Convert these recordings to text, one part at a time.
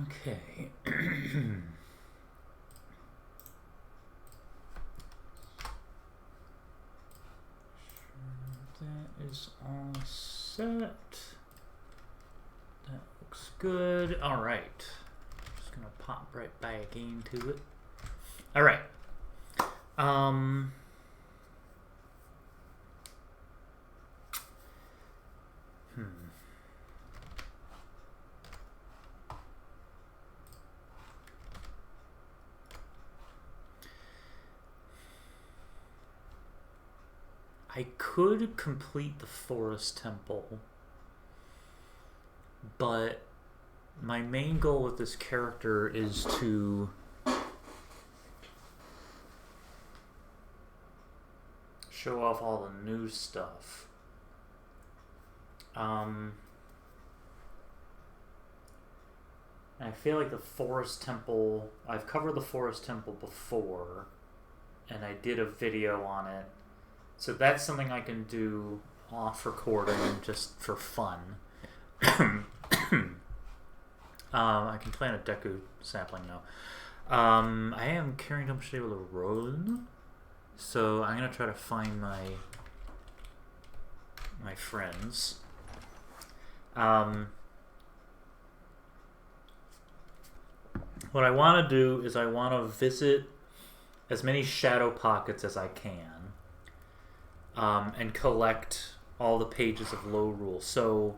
Okay. That is all set. That looks good. All right. Just gonna pop right back into it. All right. I could complete the forest temple, but my main goal with this character is to show off all the new stuff. I feel like the forest temple, I've covered the forest temple before, and I did a video on it. So that's something I can do off recording just for fun. I can plant a Deku sapling now. I am carrying too much to be able to run, so I'm gonna try to find my friends. What I want to do is I want to visit as many shadow pockets as I can. And collect all the pages of Lorule. So,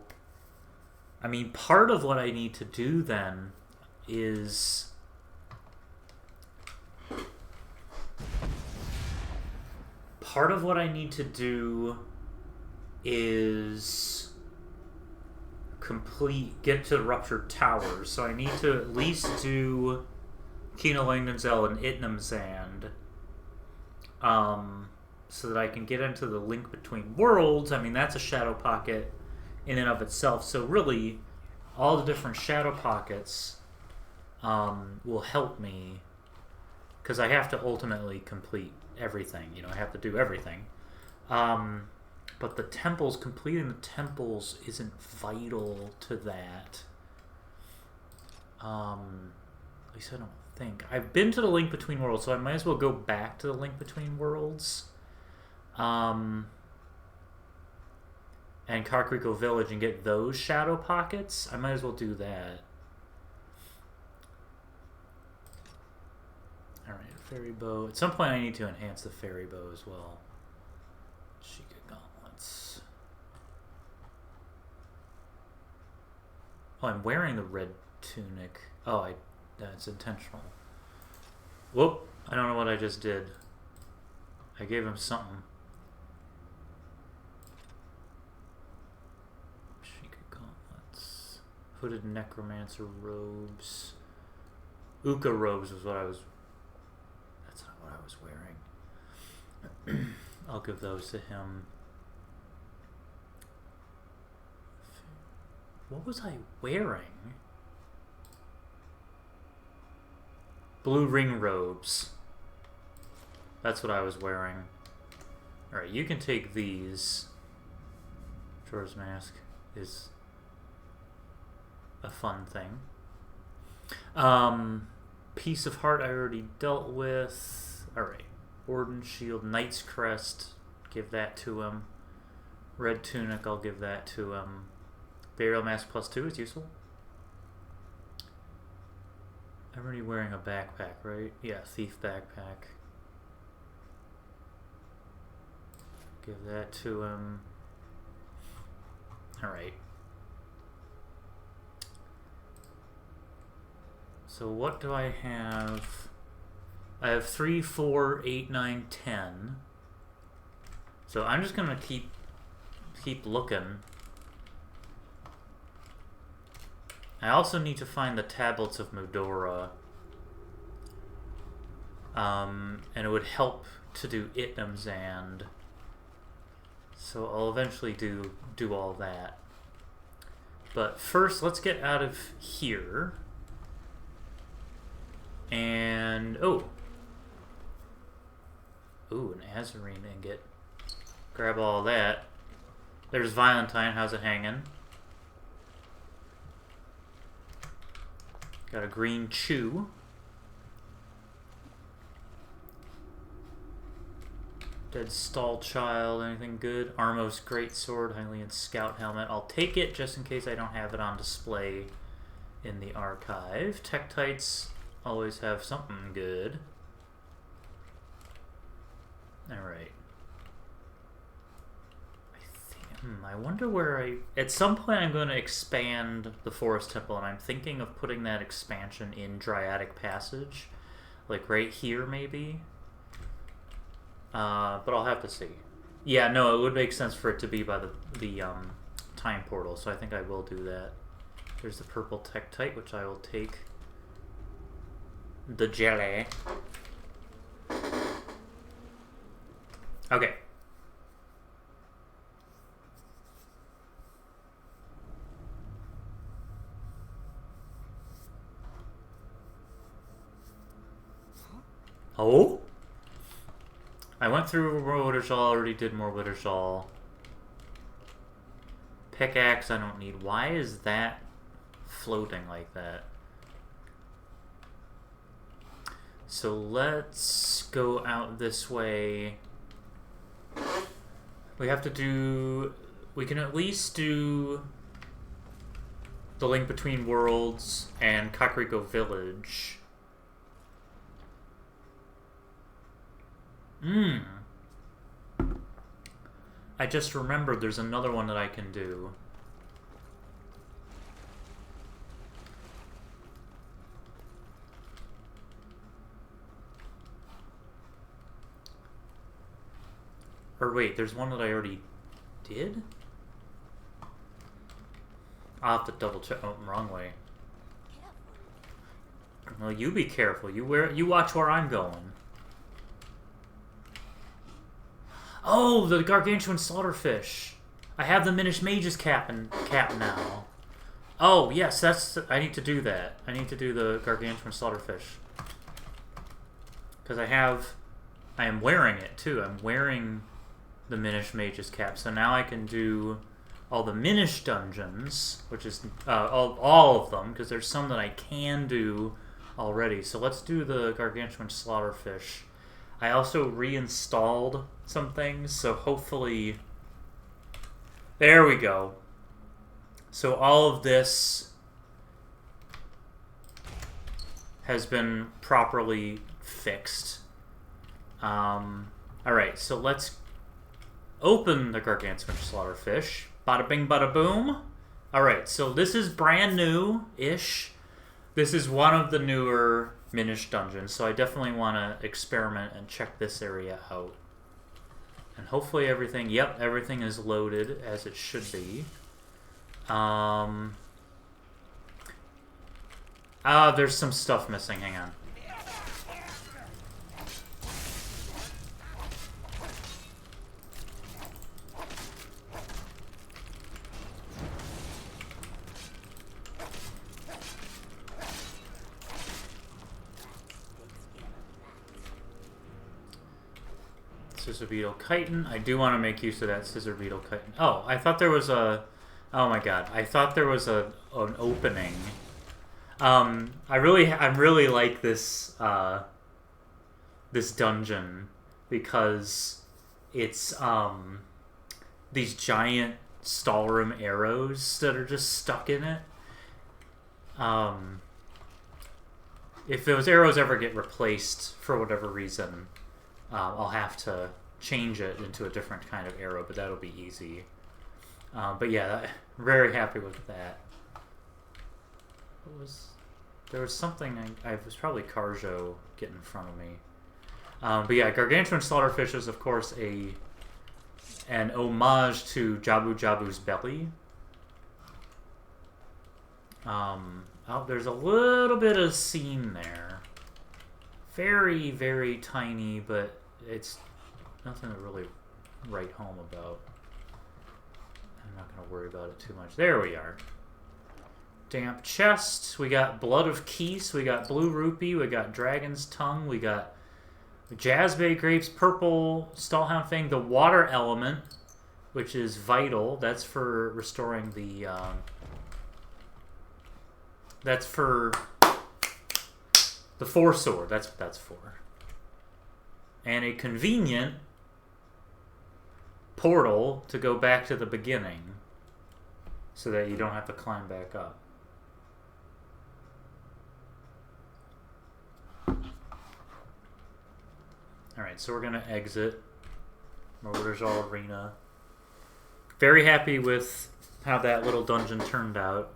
I mean, part of what I need to do then is get to the Ruptured Towers. So I need to at least do Kino Langdonzel and Itnamzand. So that I can get into the Link Between Worlds. I mean, that's a shadow pocket in and of itself. So really, all the different shadow pockets will help me, because I have to ultimately complete everything. You know, I have to do everything. But the temples, completing the temples isn't vital to that. At least I don't think. I've been to the Link Between Worlds, so I might as well go back to the Link Between Worlds. And Kakariko Village and get those shadow pockets. I might as well do that. Alright, fairy bow. At some point I need to enhance the fairy bow as well. Sheikah gauntlets. Oh, I'm wearing the red tunic. Oh, that's intentional. Whoop, I don't know what I just did. I gave him something. Hooded necromancer robes. Uka robes was what I was... That's not what I was wearing. I'll give those to him. What was I wearing? Blue ring robes. That's what I was wearing. Alright, you can take these. Jorah's mask is a fun thing. Piece of Heart I already dealt with. Alright. Warden Shield, Knight's Crest, give that to him. Red Tunic, I'll give that to him. Burial Mask +2 is useful. I'm already wearing a backpack, right? Yeah, Thief backpack. Give that to him. Alright. So what do I have? I have 3, 4, 8, 9, 10. So I'm just gonna keep looking. I also need to find the Tablets of Mudora. And it would help to do Itnamzand. So I'll eventually do all that. But first, let's get out of here. And ooh, an Azarine ingot. Grab all that. There's Valentine. How's it hanging? Got a green chew. Dead Stall Child, anything good? Armos Greatsword, Hylian Scout Helmet. I'll take it just in case I don't have it on display in the archive. Tektites always have something good. Alright. I wonder where at some point I'm going to expand the Forest Temple, and I'm thinking of putting that expansion in Dryadic Passage. Like right here, maybe? But I'll have to see. Yeah, no, it would make sense for it to be by the time portal, so I think I will do that. There's the purple Tektite, which I will take. The jelly. Okay. Oh? I went through more Withershall, already did more Withershall. Pickaxe I don't need. Why is that floating like that? So let's go out this way. We have to do... We can at least do the Link Between Worlds and Kakariko Village. I just remembered there's another one that I can do. Or wait, there's one that I already did? I'll have to double check. Oh, wrong way. Well, you be careful. You watch where I'm going. Oh, the Gargantuan Slaughterfish. I have the Minish Mage's cap now. Oh, yes, I need to do that. I need to do the Gargantuan Slaughterfish. Because I am wearing it, too. I'm wearing the Minish Mage's cap. So now I can do all the Minish Dungeons, which is all of them, because there's some that I can do already. So let's do the Gargantuan Slaughterfish. I also reinstalled some things, so hopefully... There we go. So all of this has been properly fixed. Alright, so let's open the Gargantuan Slaughterfish. Bada bing, bada boom. Alright, so this is brand new-ish. This is one of the newer Minish Dungeons, so I definitely want to experiment and check this area out. And hopefully everything, yep, everything is loaded as it should be. There's some stuff missing, hang on. Scissor Beetle Chitin. I do want to make use of that Scissor Beetle Chitin. Oh, I thought there was a... Oh my god. I thought there was an opening. I really like this this dungeon because it's these giant Stalrim arrows that are just stuck in it. If those arrows ever get replaced for whatever reason, I'll have to change it into a different kind of arrow, but that'll be easy. But yeah, very happy with that. There was something, I was probably Carjo getting in front of me. But yeah, Gargantuan Slaughterfish is of course an homage to Jabu Jabu's belly. Oh, there's a little bit of seam there. Very, very tiny, but it's nothing to really write home about. I'm not going to worry about it too much. There we are. Damp chest. We got Blood of Keese. We got Blue Rupee. We got Dragon's Tongue. We got Jazzbay Grapes, Purple Stallhound Fang. The Water Element, which is vital. That's for restoring the... that's for The Four Sword, that's what that's for. And a convenient portal to go back to the beginning so that you don't have to climb back up. Alright, so we're going to exit Murder's Arena. Very happy with how that little dungeon turned out.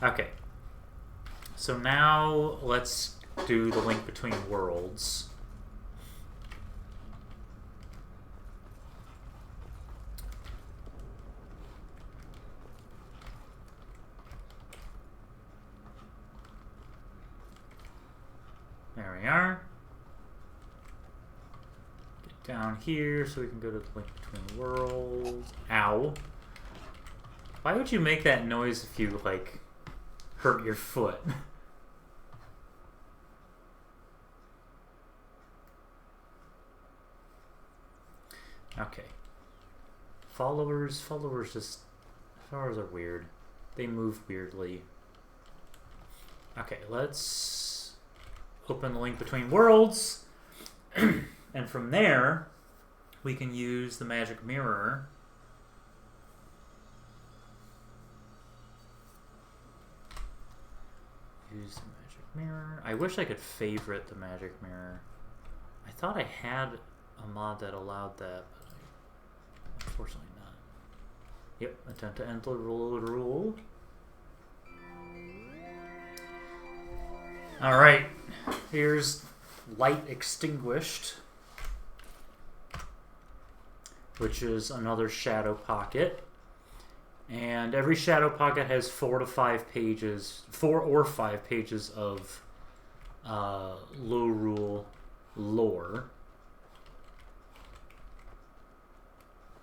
Okay. So now let's do the Link Between Worlds. There we are. Get down here so we can go to the Link Between Worlds. Ow. Why would you make that noise if you, like, hurt your foot? Okay. Followers are weird. They move weirdly. Okay, let's open the Link Between Worlds. And from there, we can use the magic mirror. Use the magic mirror. I wish I could favorite the magic mirror. I thought I had a mod that allowed that, but unfortunately not. Yep, attempt to enter rule. Alright, here's Light Extinguished, which is another shadow pocket. And every shadow pocket has 4 or 5 pages of Hyrule lore.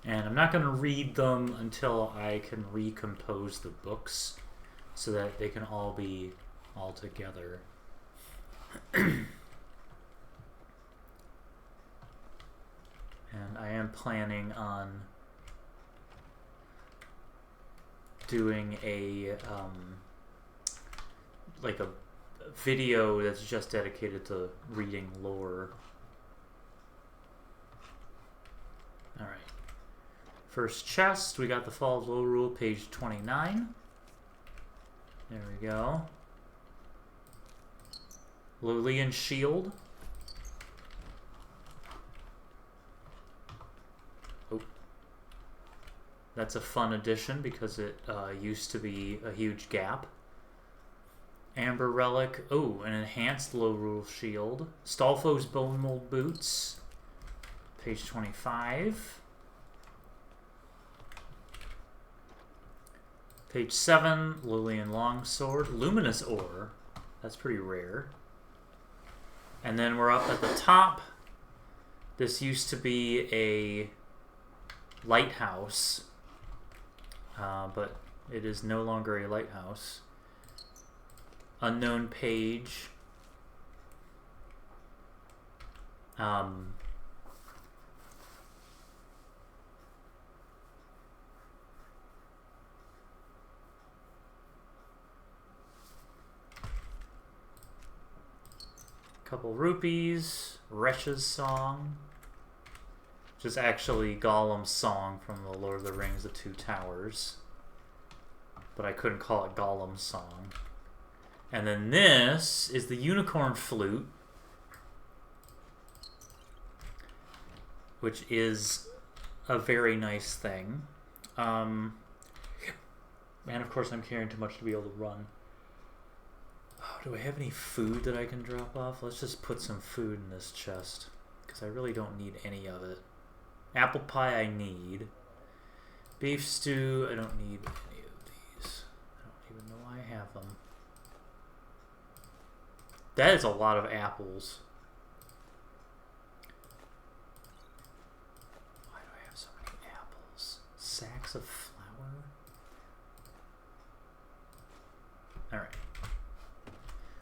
And I'm not going to read them until I can recompose the books so that they can all be all together. And I am planning on doing a like a video that's just dedicated to reading lore. Alright. First chest, we got the Fall of Hyrule, page 29. There we go. Lilian Shield. Oh. That's a fun addition because it used to be a huge gap. Amber Relic. Oh, an enhanced Hyrule Shield. Stolfo's Bone Mold Boots. Page 25. Page 7, Lilian Longsword. Luminous Ore. That's pretty rare. And then we're up at the top. This used to be a lighthouse, but it is no longer a lighthouse. Unknown page. Couple rupees. Wretch's Song, which is actually Gollum's song from the Lord of the Rings, The Two Towers, but I couldn't call it Gollum's song. And then this is the Unicorn Flute, which is a very nice thing. And of course I'm carrying too much to be able to run. Oh, do I have any food that I can drop off? Let's just put some food in this chest, because I really don't need any of it. Apple pie I need. Beef stew, I don't need any of these. I don't even know why I have them. That is a lot of apples. Why do I have so many apples? Sacks of flour? Alright.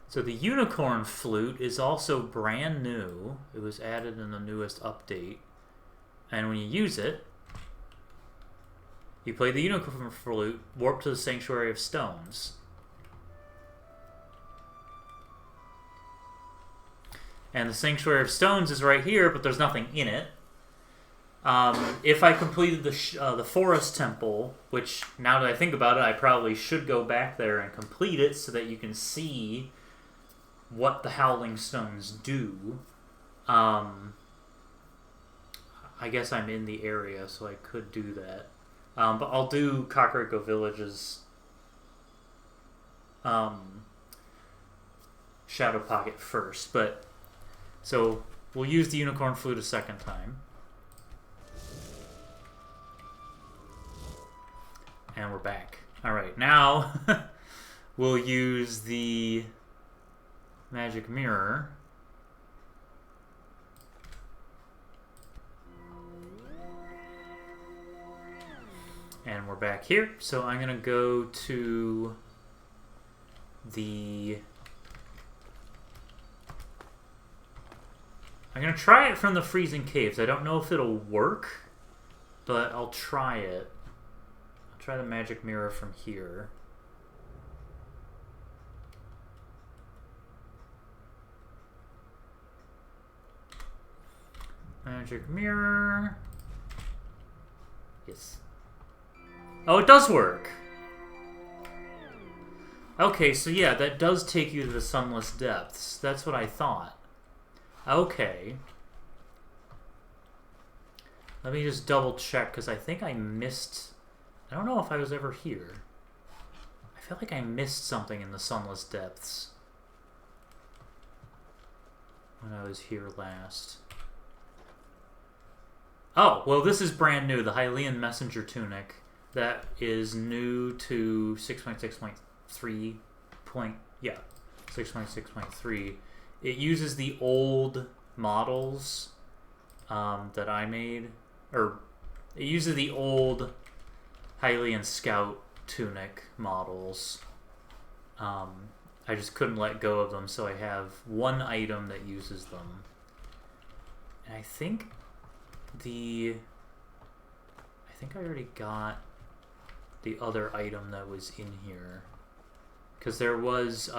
So the Unicorn Flute is also brand new. It was added in the newest update. And when you use it, you play the Unicorn Flute, warp to the Sanctuary of Stones. And the Sanctuary of Stones is right here, but there's nothing in it. If I completed the Forest Temple, which now that I think about it, I probably should go back there and complete it so that you can see what the Howling Stones do. I guess I'm in the area, so I could do that. But I'll do Kakariko Village's Shadow Pocket first. So we'll use the Unicorn Flute a second time. And we're back. Alright, now we'll use the Magic Mirror. And we're back here. So I'm going to go to the... I'm going to try it from the Freezing Caves. I don't know if it'll work, but I'll try it. I'll try the Magic Mirror from here. Magic Mirror. Yes. Oh, it does work! Okay, so yeah, that does take you to the Sunless Depths. That's what I thought. Okay. Let me just double check, because I think I missed... I don't know if I was ever here. I feel like I missed something in the Sunless Depths when I was here last. Oh, well, this is brand new. The Hylian Messenger Tunic. That is new to 6.6.3. 6.6.3. It uses the old models that I made. Or, it uses the old Hylian Scout Tunic models. I just couldn't let go of them, so I have one item that uses them. And I think I already got the other item that was in here. Because there was,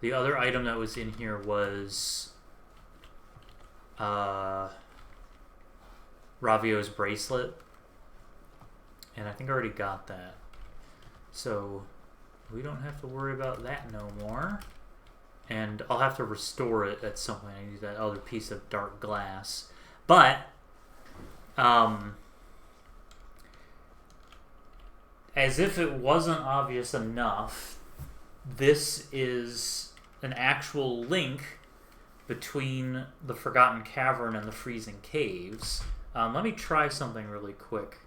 the other item that was in here was, Ravio's bracelet. And I think I already got that. So, we don't have to worry about that no more. And I'll have to restore it at some point. I use that other piece of dark glass. But, as if it wasn't obvious enough, this is an actual link between the Forgotten Cavern and the Freezing Caves. Let me try something really quick.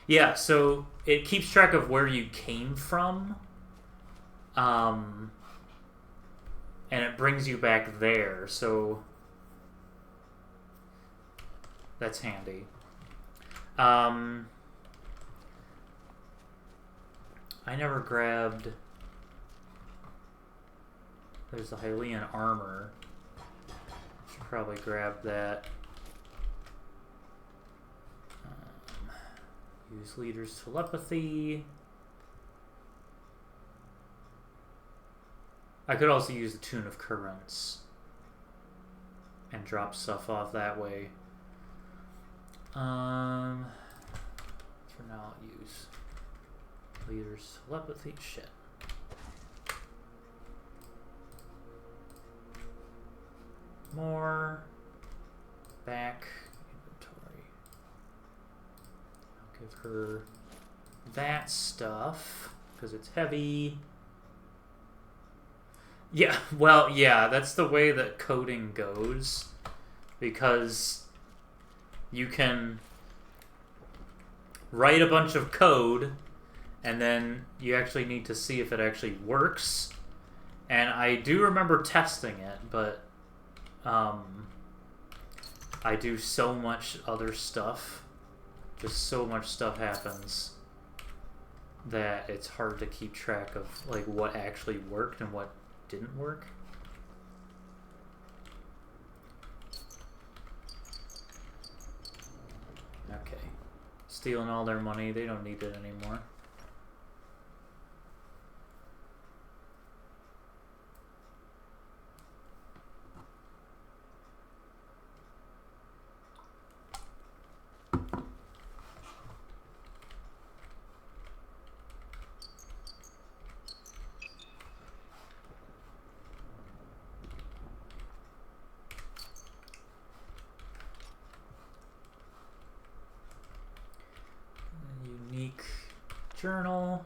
Yeah, so it keeps track of where you came from. And it brings you back there, so that's handy. I never grabbed... There's the Hylian armor. Should probably grab that. Use Leader's Telepathy. I could also use the Tune of Currents and drop stuff off that way. For now, I'll use Leader's Telepathy. Shit. More. Back. Inventory. I'll give her that stuff because it's heavy. Yeah, well, yeah, that's the way that coding goes, because you can write a bunch of code, and then you actually need to see if it actually works. And I do remember testing it, but I do so much other stuff, just so much stuff happens, that it's hard to keep track of like what actually worked and what didn't work. Okay. Stealing all their money. They don't need it anymore. Unique journal.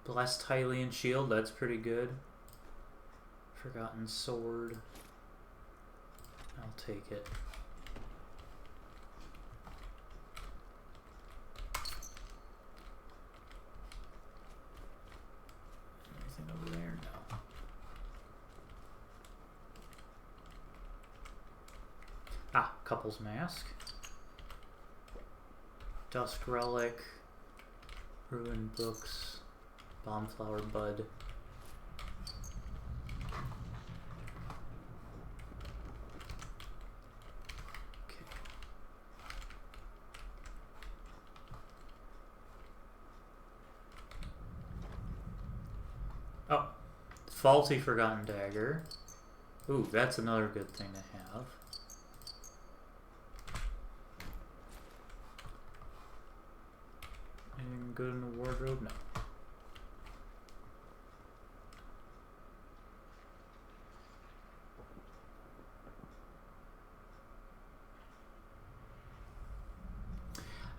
Blessed Hylian shield, that's pretty good. Forgotten sword. I'll take it. Anything over there? No. Ah, Couple's Mask. Dusk Relic. Ruined Books. Bombflower Bud. Okay. Oh, Faulty Forgotten Dagger. Ooh, that's another good thing to have. Anything good in the wardrobe? No.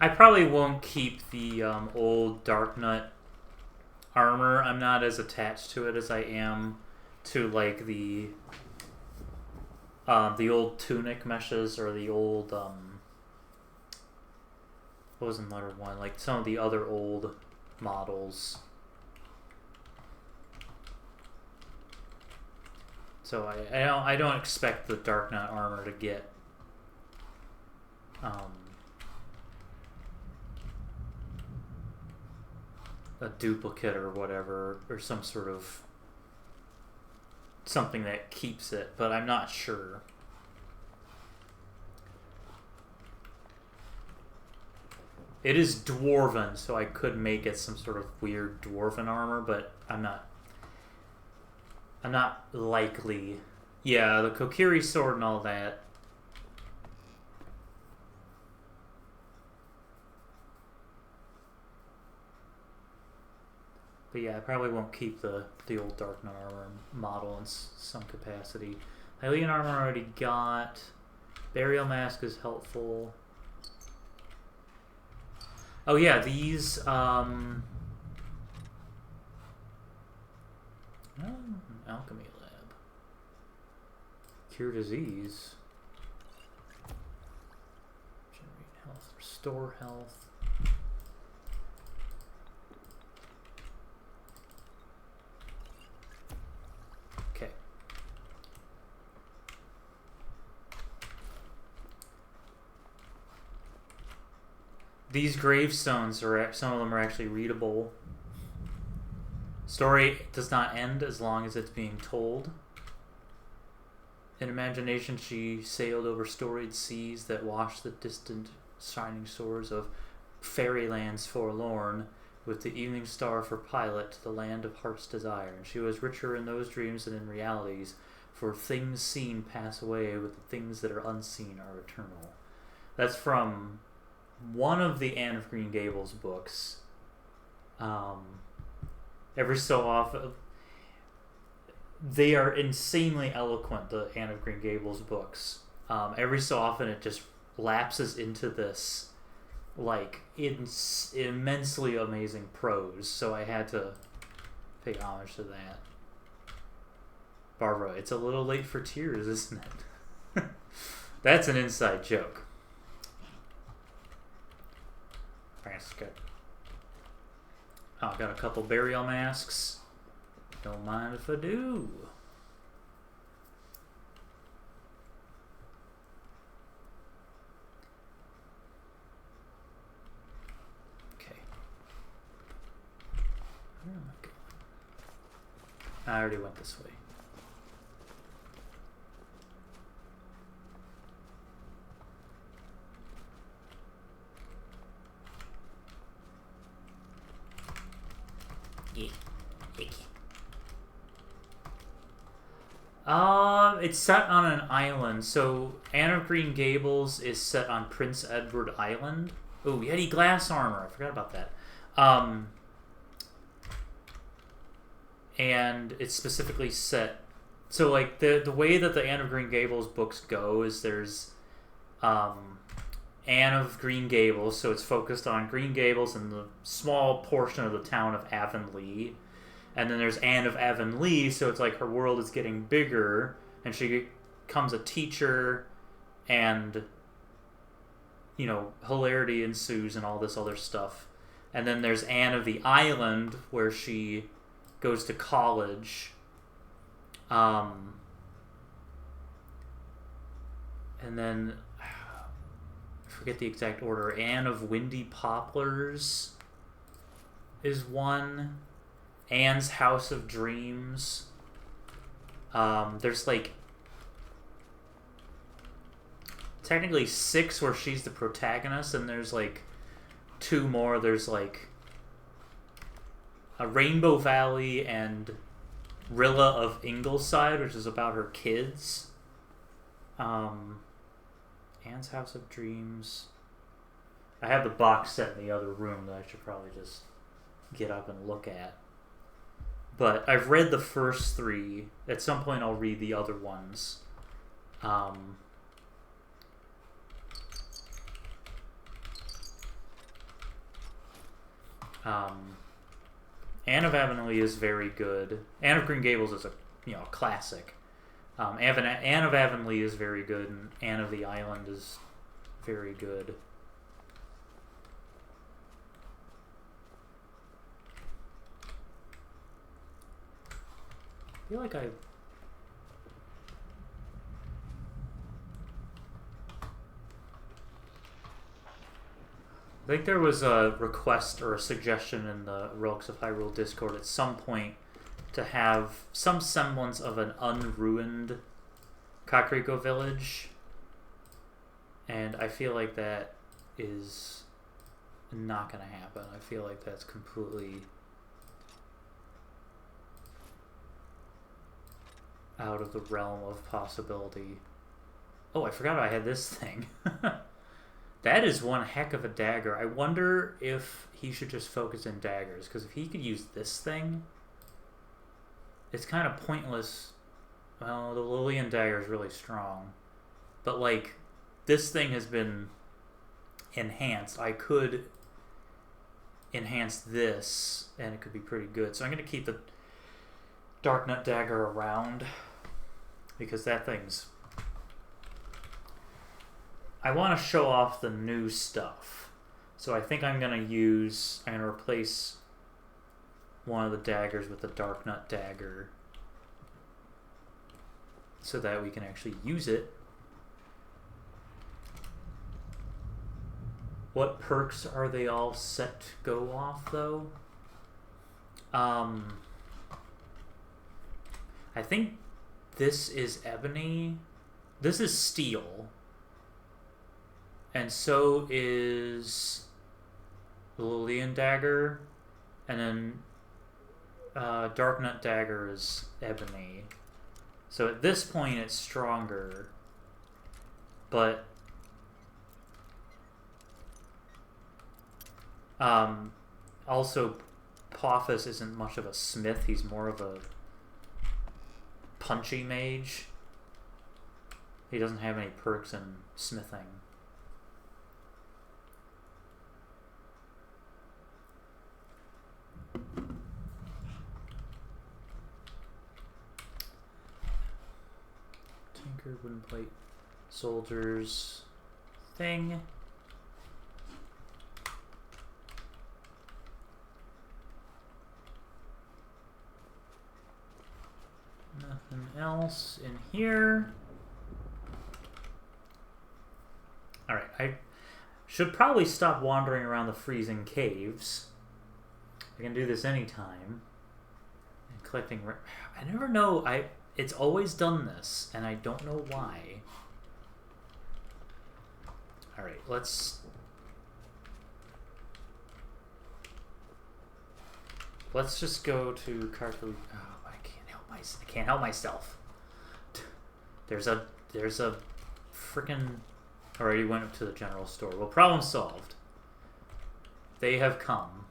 I probably won't keep the old Dark Nut armor. I'm not as attached to it as I am to like the old tunic meshes or the old what was another one? Like some of the other old models. So I don't expect the Dark Knight armor to get a duplicate or whatever, or some sort of something that keeps it, but I'm not sure. It is dwarven, so I could make it some sort of weird dwarven armor, but I'm not likely. Yeah, the Kokiri sword and all that. But yeah, I probably won't keep the old Dark Knight armor model in some capacity. Hylian armor I already got. Burial Mask is helpful. Oh yeah, these Alchemy Lab. Cure disease. Generate health. Restore health. Okay. These gravestones are, some of them are actually readable. Story does not end as long as it's being told. In imagination, she sailed over storied seas that washed the distant shining shores of fairylands forlorn, with the evening star for pilot to the land of heart's desire. And she was richer in those dreams than in realities, for things seen pass away, but the things that are unseen are eternal. That's from one of the Anne of Green Gables books. Every so often, they are insanely eloquent, the Anne of Green Gables books. Every so often it just lapses into this like immensely amazing prose, so I had to pay homage to that. Barbara, it's a little late for tears, isn't it? That's an inside joke. That's good. Oh, got a couple burial masks. Don't mind if I do. Okay. Where am I going? I already went this way. It's set on an island. So Anne of Green Gables is set on Prince Edward Island. Oh, Yeti glass armor. I forgot about that. And it's specifically set. So like the way that the Anne of Green Gables books go is there's Anne of Green Gables, so it's focused on Green Gables and the small portion of the town of Avonlea. And then there's Anne of Avonlea, so it's like her world is getting bigger, and she becomes a teacher, and, you know, hilarity ensues and all this other stuff. And then there's Anne of the Island, where she goes to college. And then, I forget the exact order. Anne of Windy Poplars is one. Anne's House of Dreams. There's like technically 6 where she's the protagonist, and there's like 2 more. There's like a Rainbow Valley and Rilla of Ingleside, which is about her kids. Anne's House of Dreams. I have the box set in the other room that I should probably just get up and look at. But I've read the first 3. At some point I'll read the other ones. Anne of Avonlea is very good. Anne of Green Gables is a classic. Anne of Avonlea is very good, and Anne of the Island is very good. I feel like I think there was a request or a suggestion in the Relics of Hyrule Discord at some point to have some semblance of an unruined Kakariko village, and I feel like that is not going to happen. I feel like that's completely out of the realm of possibility. Oh, I forgot I had this thing. That is one heck of a dagger. I wonder if he should just focus in daggers, because if he could use this thing, it's kind of pointless. Well, the Lillian dagger is really strong, but like this thing has been enhanced. I could enhance this, and it could be pretty good. So I'm going to keep the Dark Nut dagger around, because that thing's... I want to show off the new stuff. So I think I'm going to replace one of the daggers with the Dark Nut dagger, so that we can actually use it. What perks are they all set to go off, though? I think this is ebony. This is steel. And so is the Lillian dagger. And then Dark Nut dagger is ebony. So at this point it's stronger. But also Pothos isn't much of a smith. He's more of a punchy mage. He doesn't have any perks in smithing. Tinker, wooden plate, soldiers, thing. Nothing else in here. Alright, I should probably stop wandering around the freezing caves. I can do this anytime. And collecting... I never know... It's always done this, and I don't know why. Alright, let's let's just go to Cartoon. Oh, I can't help myself. There's a freaking. Already went up to the general store. Well, problem solved. They have come.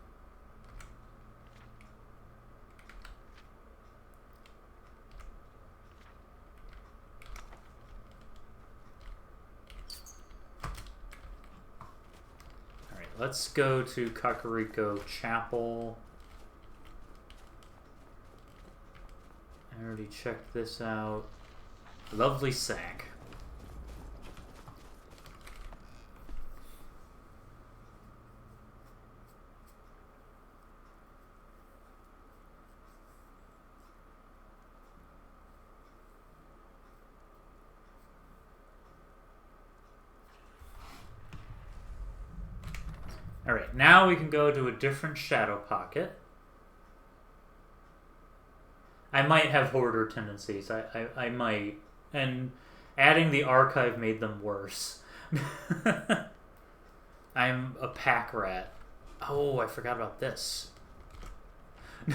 Alright, let's go to Kakariko Chapel. I already checked this out. Lovely sack. Alright, now we can go to a different shadow pocket. I might have hoarder tendencies. I might. And adding the archive made them worse. I'm a pack rat. Oh, I forgot about this. I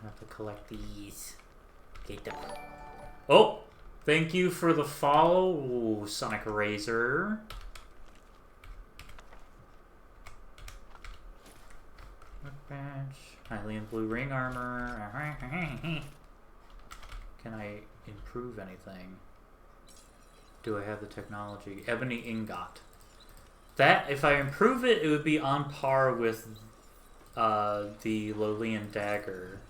have to collect these. Get them. Oh! Thank you for the follow. Ooh, Sonic Razor. Workbench. Hylian Blue Ring Armor. Can I improve anything? Do I have the technology? Ebony Ingot. That, if I improve it, it would be on par with the Lolian Dagger.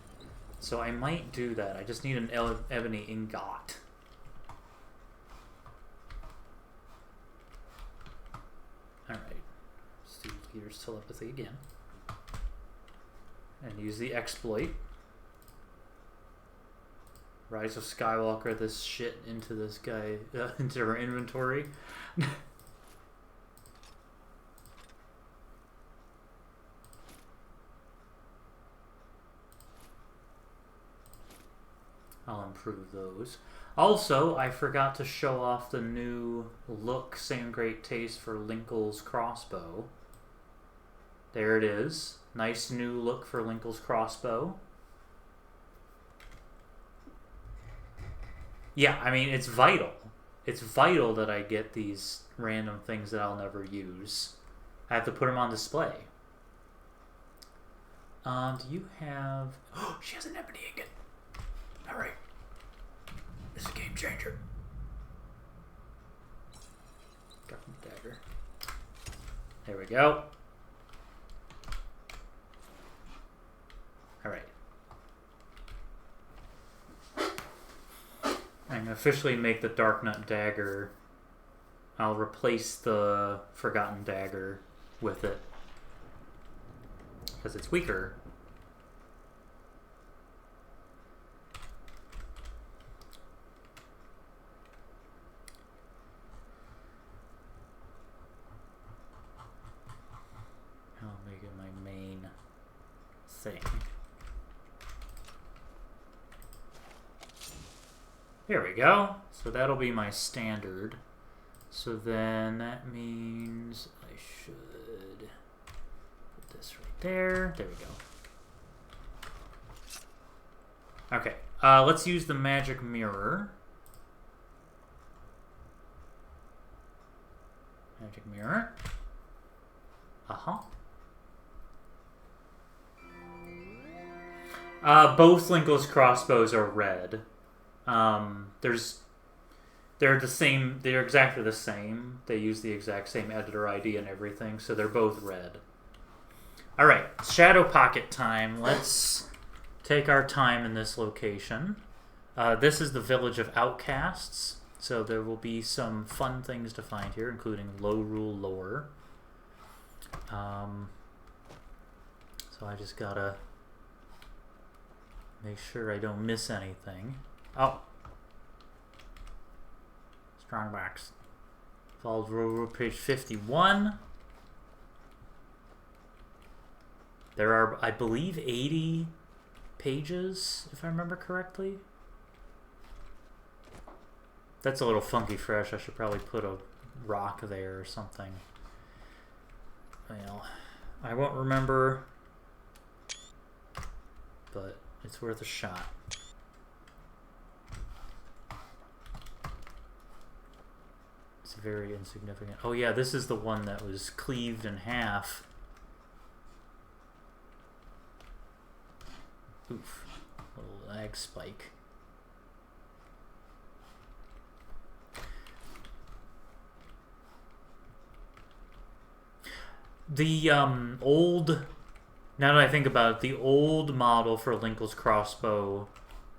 So I might do that. I just need an Ebony Ingot. Alright. Let's do Peter's telepathy again. And use the exploit. Rise of Skywalker this shit into this guy, into our inventory. I'll improve those. Also, I forgot to show off the new look, same great taste for Linkle's crossbow. There it is. Nice new look for Linkle's crossbow. Yeah, I mean, it's vital. It's vital that I get these random things that I'll never use. I have to put them on display. Do you have... Oh, she has an ebony ingot. Alright. This is a game changer. Government dagger. There we go. Alright. I'm going to officially make the Dark Nut dagger. I'll replace the Forgotten dagger with it. Because it's weaker. I'll make it my main thing. There we go. So that'll be my standard. So then that means I should put this right there. There we go. Okay. Let's use the magic mirror. Magic mirror. Uh-huh. Both Linkle's crossbows are red. They're the same. They're exactly the same. They use the exact same editor ID and everything, so they're both red. All right, Shadow Pocket time. Let's take our time in this location. This is the Village of Outcasts, so there will be some fun things to find here, including low rule lore. So I just gotta make sure I don't miss anything. Oh. Strongbox. Followed rule page 51. There are, I believe, 80 pages, if I remember correctly. That's a little funky fresh. I should probably put a rock there or something. Well, I won't remember, but it's worth a shot. It's very insignificant. Oh yeah, this is the one that was cleaved in half. Oof. Little lag spike. The old, now that I think about it, the old model for Lincoln's crossbow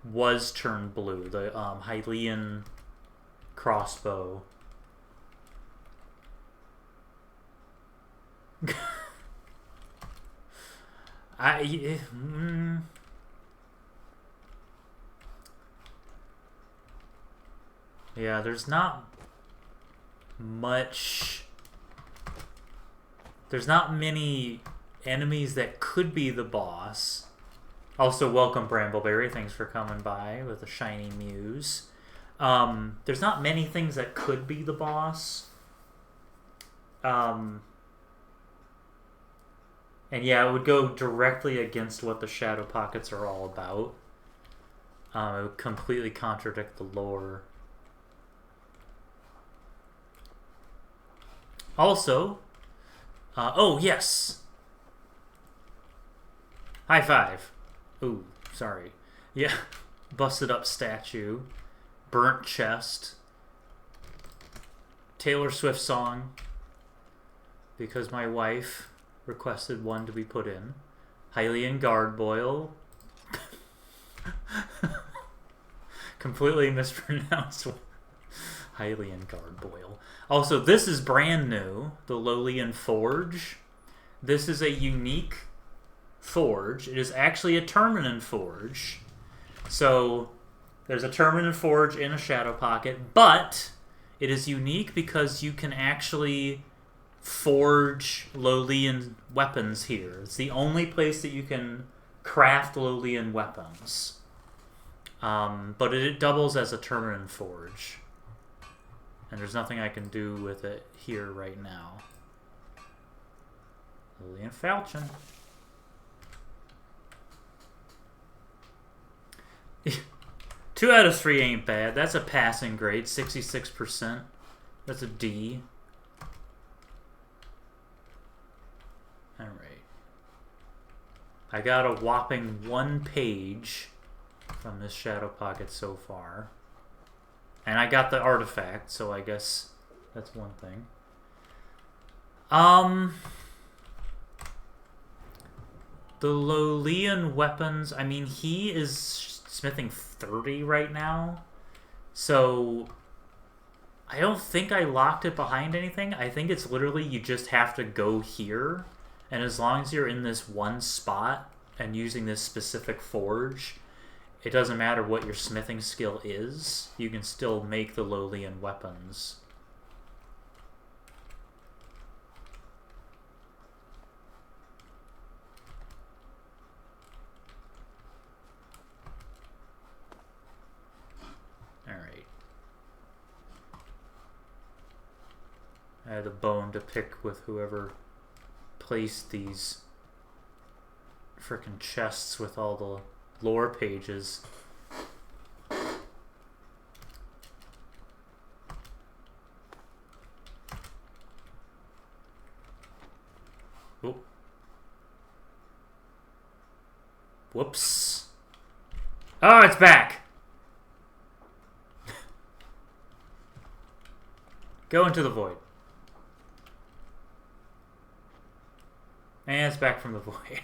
was turned blue. The Hylian crossbow. Yeah, there's not much. There's not many enemies that could be the boss. Also, welcome Brambleberry. Thanks for coming by with a shiny muse. There's not many things that could be the boss. And yeah, it would go directly against what the Shadow Pockets are all about. It would completely contradict the lore. Also, oh yes! High five. Ooh, sorry. Yeah, busted up statue, burnt chest, Taylor Swift song, because my wife requested one to be put in. Hylian Gargoyle. Completely mispronounced. Hylian Gargoyle. Also, this is brand new, the Lolian Forge. This is a unique forge. It is actually a Terminin Forge. So, there's a Terminin Forge in a Shadow Pocket, but it is unique because you can actually forge Lolian weapons here. It's the only place that you can craft Lolian weapons. But it doubles as a Terminin Forge. And there's nothing I can do with it here right now. Lolian Falchion. 2 out of 3 ain't bad. That's a passing grade, 66%. That's a D. Alright. I got a whopping 1 page from this Shadow Pocket so far. And I got the artifact, so I guess that's one thing. The Lolian weapons, I mean, he is smithing 30 right now. So I don't think I locked it behind anything. I think it's literally you just have to go here. And as long as you're in this one spot and using this specific forge, it doesn't matter what your smithing skill is. You can still make the Lolian weapons. Alright. I had a bone to pick with whoever placed these frickin' chests with all the lore pages. Oh. Whoops. Oh, it's back! Go into the void. And it's back from the void.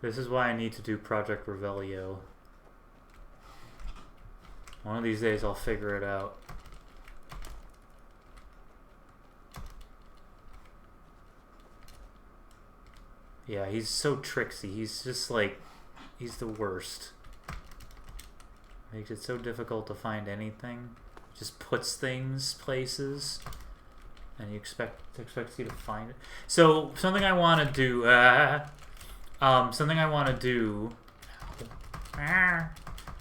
This is why I need to do Project Revelio. One of these days I'll figure it out. Yeah, he's so tricksy. He's just like, he's the worst. Makes it so difficult to find anything. Just puts things places. and you expect you to find it. So something I want to do,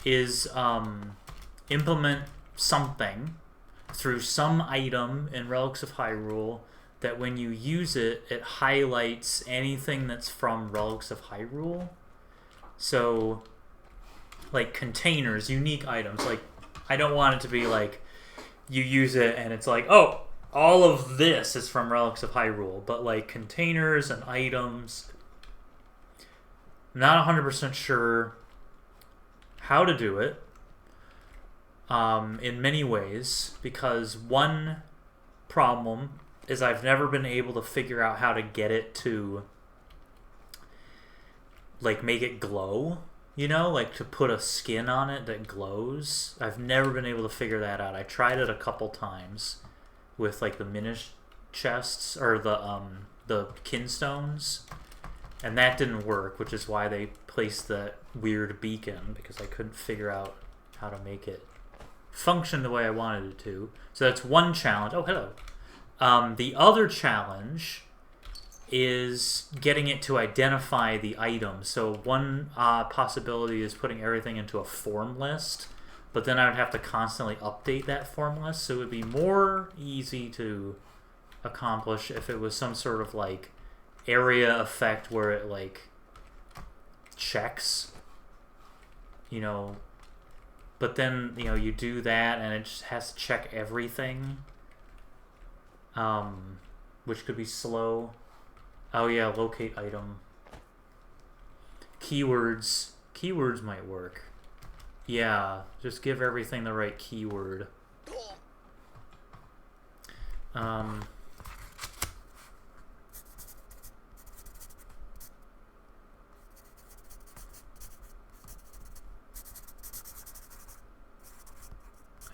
is implement something through some item in Relics of Hyrule that when you use it, it highlights anything that's from Relics of Hyrule. So, like containers, unique items. Like, I don't want it to be like you use it and it's like, oh, all of this is from Relics of Hyrule. But like containers and items, I'm not 100% sure how to do it in many ways, because one problem is I've never been able to figure out how to get it to like make it glow, you know, like to put a skin on it that glows. I've never been able to figure that out. I tried it a couple times with like the Minish chests or the kinstones, and that didn't work, which is why they placed that weird beacon, because I couldn't figure out how to make it function the way I wanted it to. So that's one challenge. Oh, hello. The other challenge is getting it to identify the item. So one possibility is putting everything into a form list, but then I would have to constantly update that form list. So it would be more easy to accomplish if it was some sort of like area effect where it like checks, you know, but then, you know, you do that and it just has to check everything, which could be slow. Oh yeah, locate item. Keywords might work. Yeah, just give everything the right keyword. I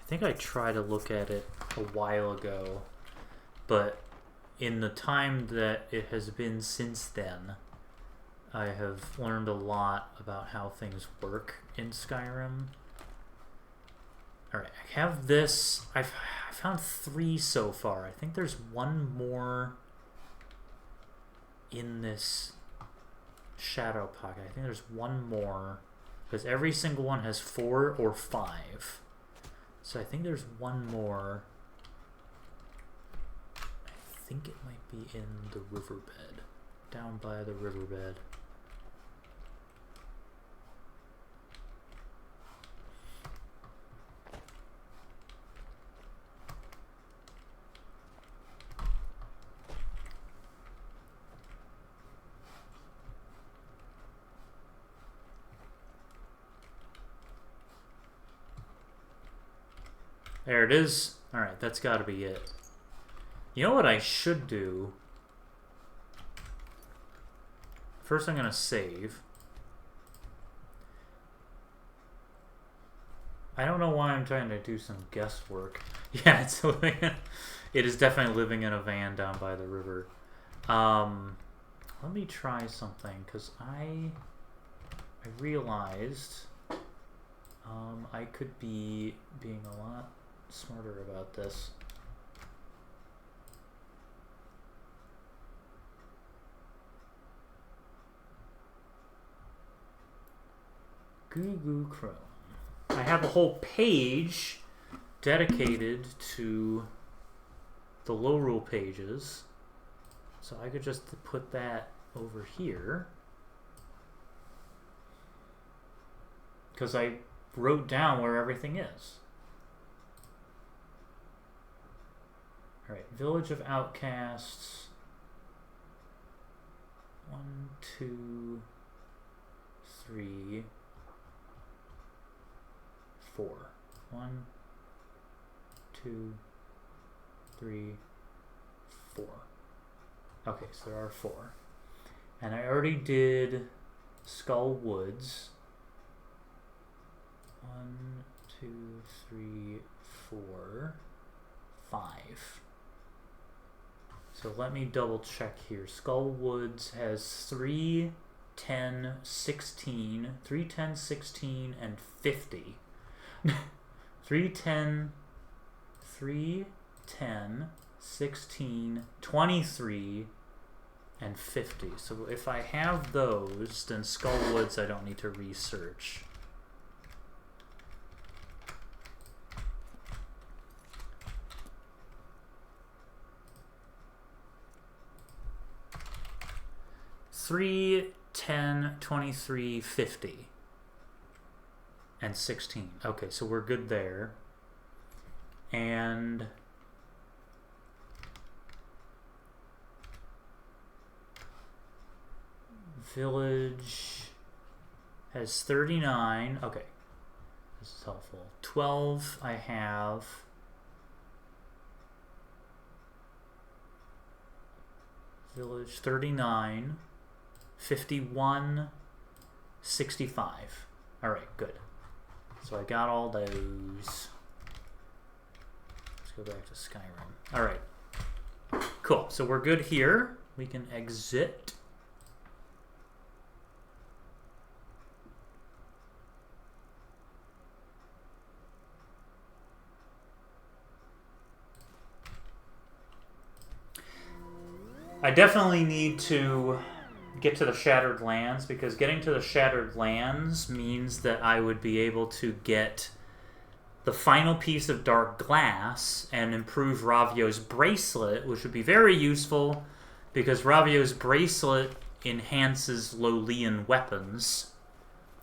think I tried to look at it a while ago, but in the time that it has been since then, I have learned a lot about how things work in Skyrim. Alright, I have this. I found 3 so far. I think there's one more in this shadow pocket. I think there's one more, because every single one has 4 or 5. So I think there's one more. I think it might be in the riverbed. Down by the riverbed. There it is. Alright, that's got to be it. You know what I should do? First I'm going to save. I don't know why I'm trying to do some guesswork. Yeah, it is definitely living in a van down by the river. Let me try something, because I realized I could be being a lot smarter about this. Google Chrome. I have a whole page dedicated to the low rule pages, so I could just put that over here, because I wrote down where everything is. Alright, Village of Outcasts. 1, 2, 3, 4. 1, 2, 3, 4. Okay, so there are 4. And I already did Skull Woods. 1, 2, 3, 4, 5. So let me double check here. Skull Woods has 3, 10, 16, 3, 10, 16, and 50. 3, 10, 3, 10, 16, 23, and 50. So if I have those, then Skull Woods I don't need to research. Three, 10, 23, 50, and 16. Okay, so we're good there. And Village has 39. Okay, this is helpful. 12 I have. Village 39. 51, 65. All right, good. So I got all those. Let's go back to Skyrim. All right, cool. So we're good here. We can exit. I definitely need to get to the Shattered Lands, because getting to the Shattered Lands means that I would be able to get the final piece of Dark Glass and improve Ravio's Bracelet, which would be very useful because Ravio's Bracelet enhances Lolian weapons,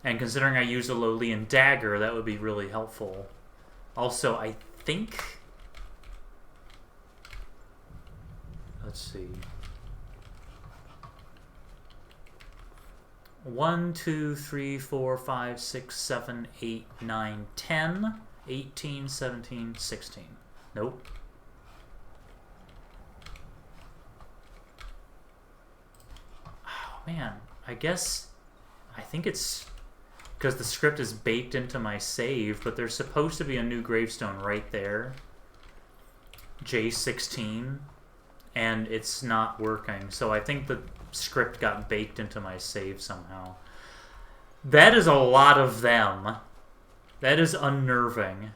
and considering I use a Lolian dagger, that would be really helpful. Also, I think... let's see... 1, 2, 3, 4, 5, 6, 7, 8, 9, 10, 18, 17, 16. Nope. Oh, man. I think it's because the script is baked into my save, but there's supposed to be a new gravestone right there. J16. And it's not working. So I think the script got baked into my save somehow. That is a lot of them. That is unnerving.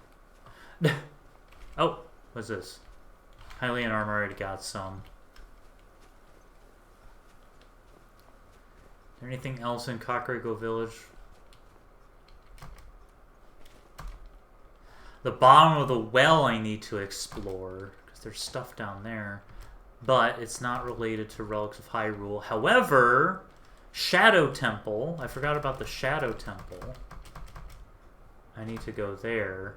Oh, what's this? Hylian armor, already got some. Is there anything else in Kakariko Village? The bottom of the well I need to explore, because there's stuff down there. But it's not related to Relics of Hyrule. However, Shadow Temple. I forgot about the Shadow Temple. I need to go there.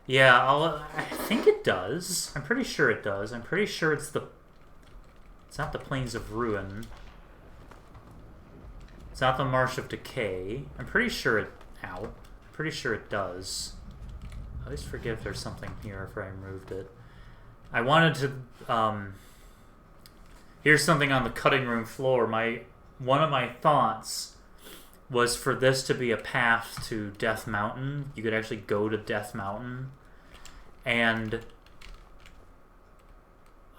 Yeah, I think it does. I'm pretty sure it does. I'm pretty sure it's the... It's not the Plains of Ruin. It's not the Marsh of Decay. I'm pretty sure it... Ow. I'm pretty sure it does. I always forget if there's something here after I removed it. I wanted to... Here's something on the cutting room floor. One of my thoughts was for this to be a path to Death Mountain. You could actually go to Death Mountain. And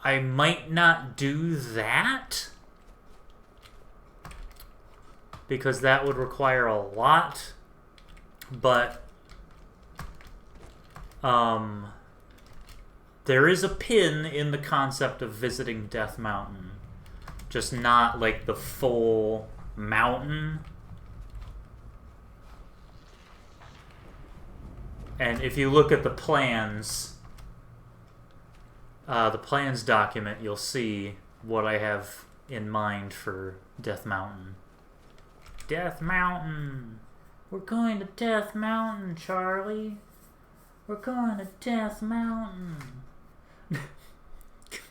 I might not do that, because that would require a lot. But there is a pin in the concept of visiting Death Mountain. Just not like the full mountain. And if you look at the plans document, you'll see what I have in mind for Death Mountain. Death Mountain! We're going to Death Mountain, Charlie! We're going to Death Mountain! Which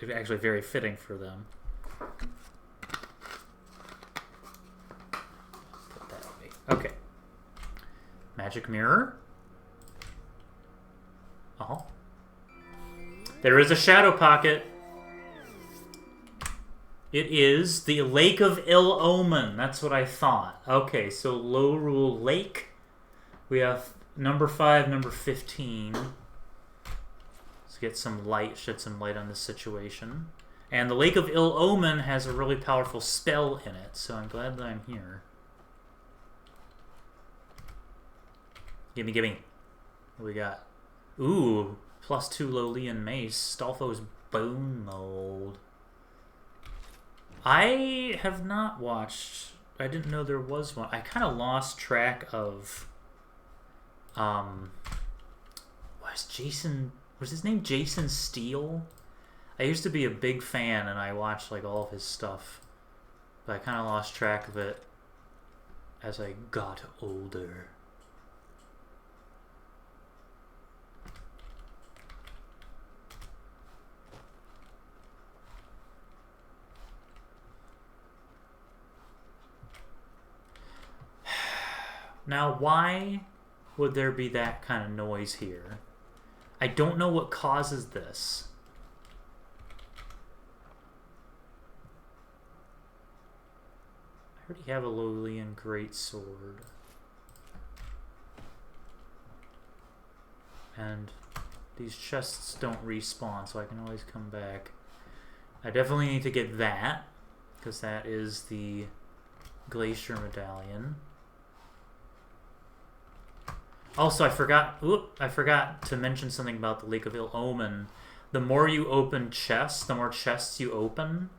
is actually very fitting for them. Put that away. Okay. Magic mirror. Oh. There is a shadow pocket. It is the Lake of Ill Omen. That's what I thought. Okay, so Low Rule Lake. We have number 5, number 15. Let's get some light, shed some light on this situation. And the Lake of Ill Omen has a really powerful spell in it, so I'm glad that I'm here. Gimme, gimme. What do we got? Ooh, +2 Lolian Mace. Stolfo's Bone Mold. I have not watched... I didn't know there was one. I kind of lost track of... Was his name Jason Steele? I used to be a big fan and I watched like all of his stuff. But I kind of lost track of it as I got older. Now, why would there be that kind of noise here? I don't know what causes this. I already have a Lolian Greatsword. And these chests don't respawn, so I can always come back. I definitely need to get that, because that is the Glacier Medallion. Also, I forgot to mention something about the Lake of Ill Omen. The more you open chests, the more chests you open.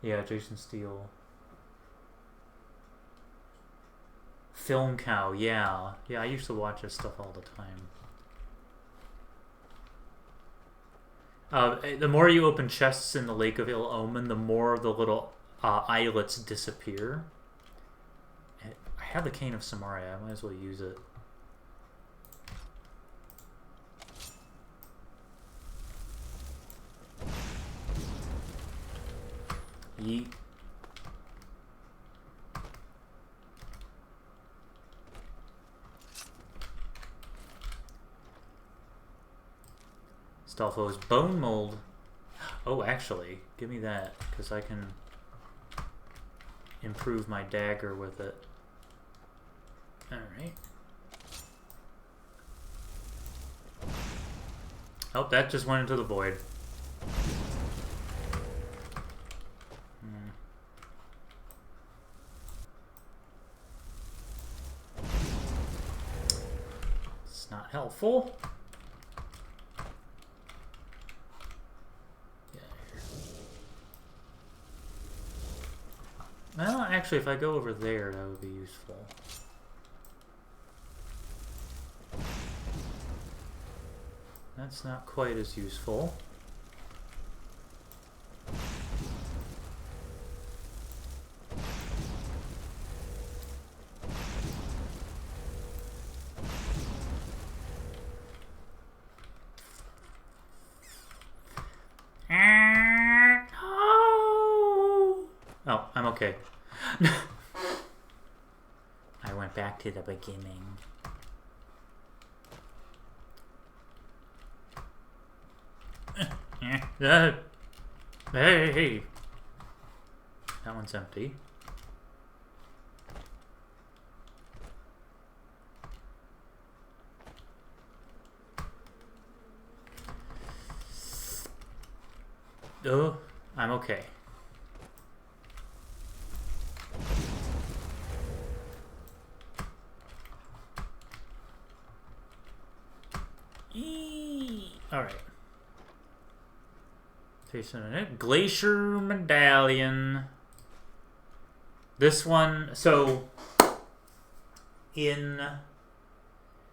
Yeah, Jason Steele. Film Cow, yeah. Yeah, I used to watch this stuff all the time. The more you open chests in the Lake of Ill Omen, the more the little islets disappear. I have the Cane of Samaria, I might as well use it. Yeet. Stolfo's Bone Mold. Oh, actually, give me that, because I can improve my dagger with it. Alright. Oh, that just went into the void. Not helpful. Yeah. Well, actually, if I go over there, that would be useful. That's not quite as useful. Oh, I'm okay. I went back to the beginning. Hey! That one's empty. Oh, I'm okay. Alright. Glacier Medallion. This one, so in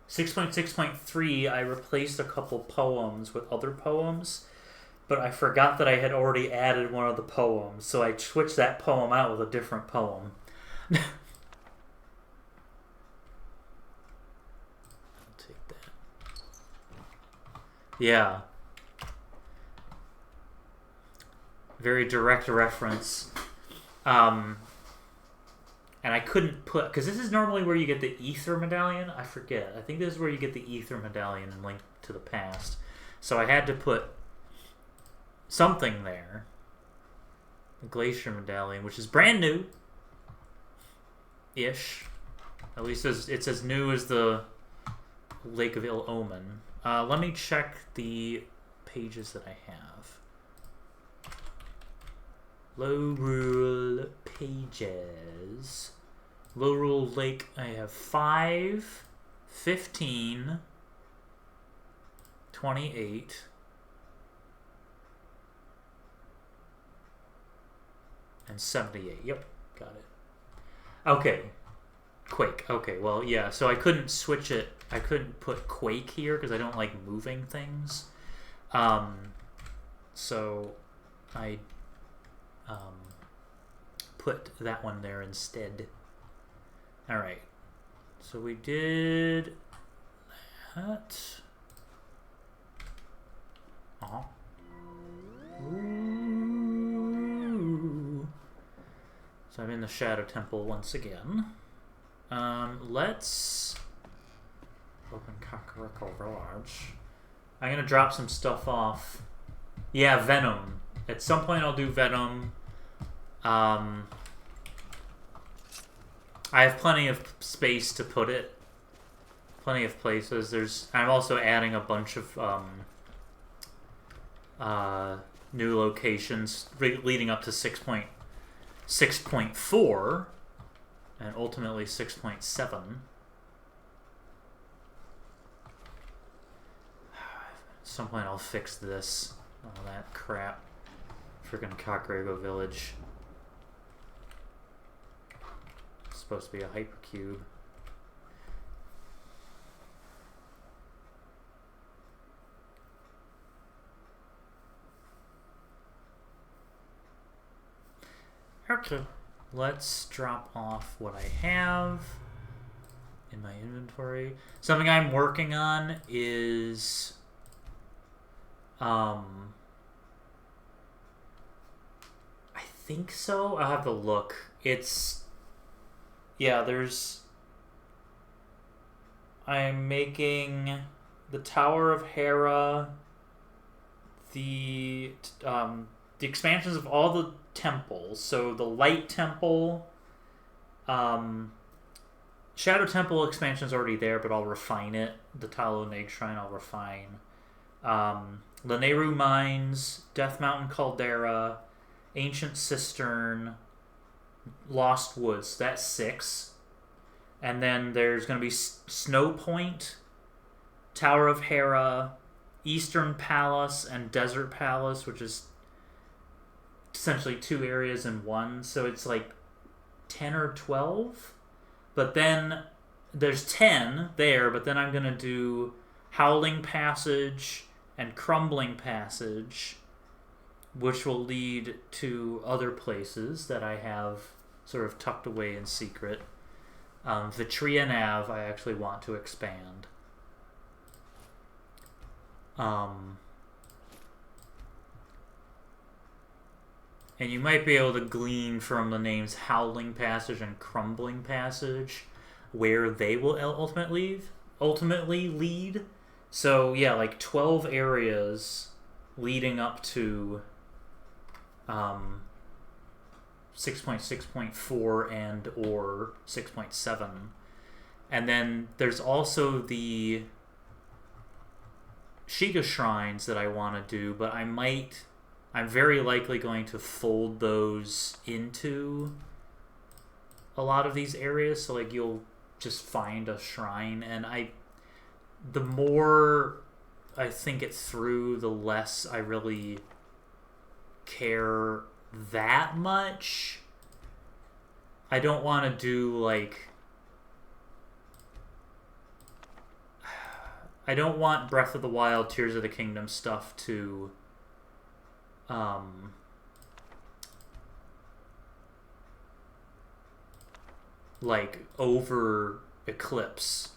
6.6.3 I replaced a couple poems with other poems, but I forgot that I had already added one of the poems, so I switched that poem out with a different poem. I'll take that. Yeah. Very direct reference. And I couldn't put... Because this is normally where you get the Ether Medallion. I forget. I think this is where you get the Ether Medallion in Link to the Past. So I had to put something there. The Glacier Medallion, which is brand new. Ish. At least it's as new as the Lake of Ill Omen. Let me check the pages that I have. Low Rule pages. Low Rule Lake, I have 5, 15, 28. And 78. Yep, got it. Okay. Quake. Okay, well, yeah, so I couldn't switch it. I couldn't put Quake here because I don't like moving things. So I put that one there instead. Alright. So we did that. Ooh. So I'm in the Shadow Temple once again. Let's open Kakariko Village. I'm gonna drop some stuff off. Yeah, Venom. At some point I'll do Venom. I have plenty of space to put it. Plenty of places. I'm also adding a bunch of new locations leading up to 6.4 and ultimately 6.7. At some point I'll fix this. All that crap. Freaking Kakariko Village. It's supposed to be a hypercube. Okay, let's drop off what I have in my inventory. Something I'm working on is I think so. I'll have to look. I'm making the Tower of Hera, the expansions of all the temples. So the Light Temple, Shadow Temple expansion is already there, but I'll refine it. The Talo Neg Shrine I'll refine. Lanayru Mines, Death Mountain Caldera, Ancient Cistern, Lost Woods. That's 6. And then there's going to be Snow Point, Tower of Hera, Eastern Palace, and Desert Palace, which is essentially 2 areas in one. So it's like 10 or 12. But then there's 10 there, but then I'm going to do Howling Passage and Crumbling Passage, which will lead to other places that I have sort of tucked away in secret. Vitria Nav I actually want to expand. And you might be able to glean from the names Howling Passage and Crumbling Passage where they will ultimately lead. So yeah, like 12 areas leading up to 6.6.4 and or 6.7. And then there's also the Sheikah Shrines that I want to do, but I'm very likely going to fold those into a lot of these areas. So like you'll just find a shrine, and the more I think it through, the less I really care that much. I don't want to do like, I don't want Breath of the Wild, Tears of the Kingdom stuff to like over eclipse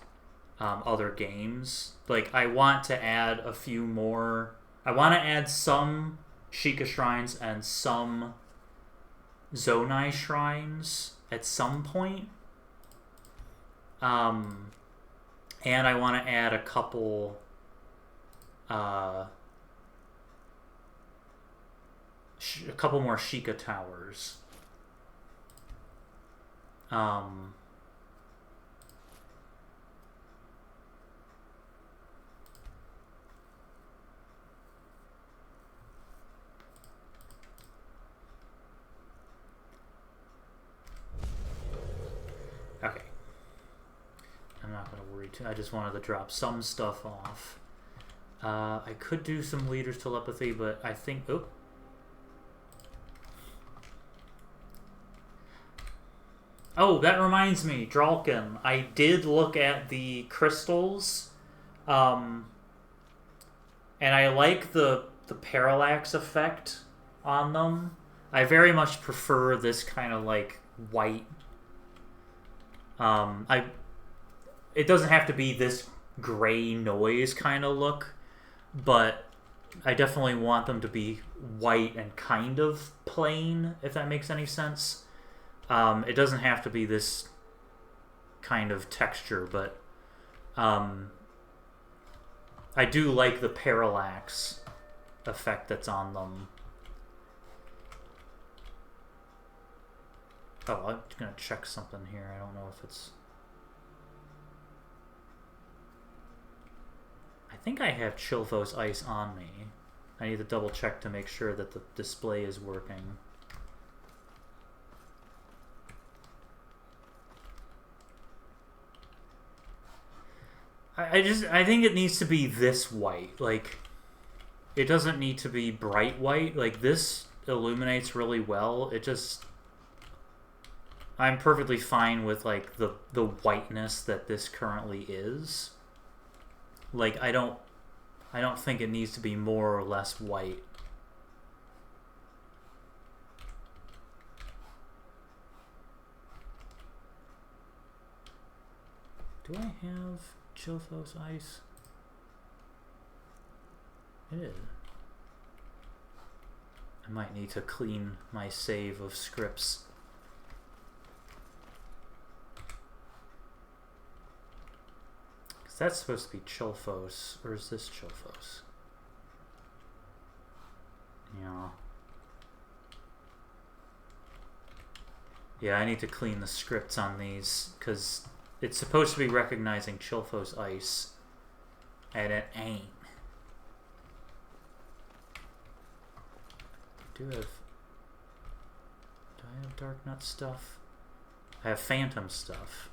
other games. Like I want to add a few more. I want to add some Sheikah Shrines and some Zonai Shrines at some point. And I want to add a couple more Sheikah Towers. Okay. I'm not going to worry too. I just wanted to drop some stuff off. I could do some leader's telepathy, but I think... Oh. Oh, that reminds me, Dralkin. I did look at the crystals, and I like the parallax effect on them. I very much prefer this kind of like white. It doesn't have to be this gray noise kind of look, but I definitely want them to be white and kind of plain, if that makes any sense. It doesn't have to be this kind of texture, but I do like the parallax effect that's on them. Oh, I'm going to check something here. I don't know if it's... I think I have Chilphos Ice on me. I need to double check to make sure that the display is working. I think it needs to be this white. Like, it doesn't need to be bright white. Like, this illuminates really well. It just... I'm perfectly fine with, like, the whiteness that this currently is. Like, I don't think it needs to be more or less white. Do I have Chilphos Ice? It is. I might need to clean my save of scripts. Because that's supposed to be Chilphos. Or is this Chilphos? Yeah. Yeah, I need to clean the scripts on these, because it's supposed to be recognizing Chilphos Ice, and it ain't. Do I have Dark Nut stuff? I have Phantom stuff.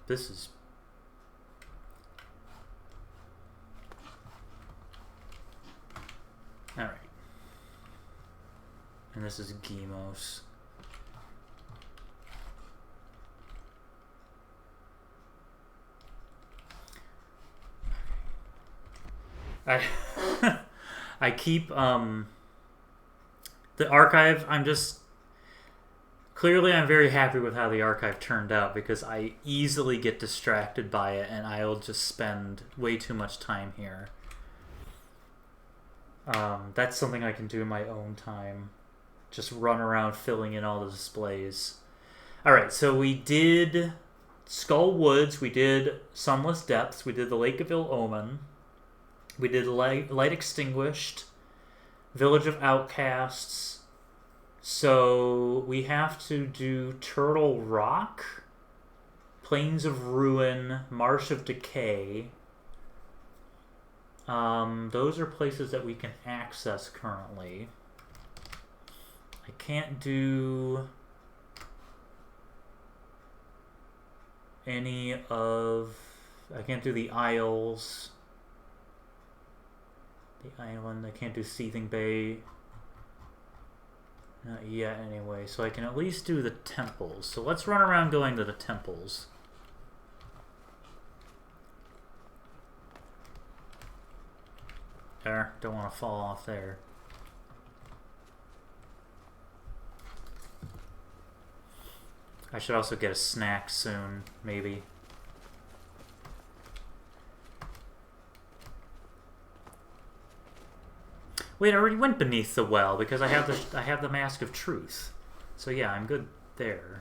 This is... Alright. And this is Gemos. I keep, the archive, clearly I'm very happy with how the archive turned out, because I easily get distracted by it and I'll just spend way too much time here. That's something I can do in my own time. Just run around filling in all the displays. Alright, so we did Skull Woods, we did Sunless Depths, we did the Lake of Ill Omen, we did Light Extinguished, Village of Outcasts. So we have to do Turtle Rock, Plains of Ruin, Marsh of Decay. Those are places that we can access currently. I can't do any of... I can't do the Isles. The island. I can't do Seething Bay. Not yet, anyway. So I can at least do the temples. So let's run around going to the temples. There. Don't want to fall off there. I should also get a snack soon, maybe. Wait, I already went beneath the well because I have the Mask of Truth. So yeah, I'm good there.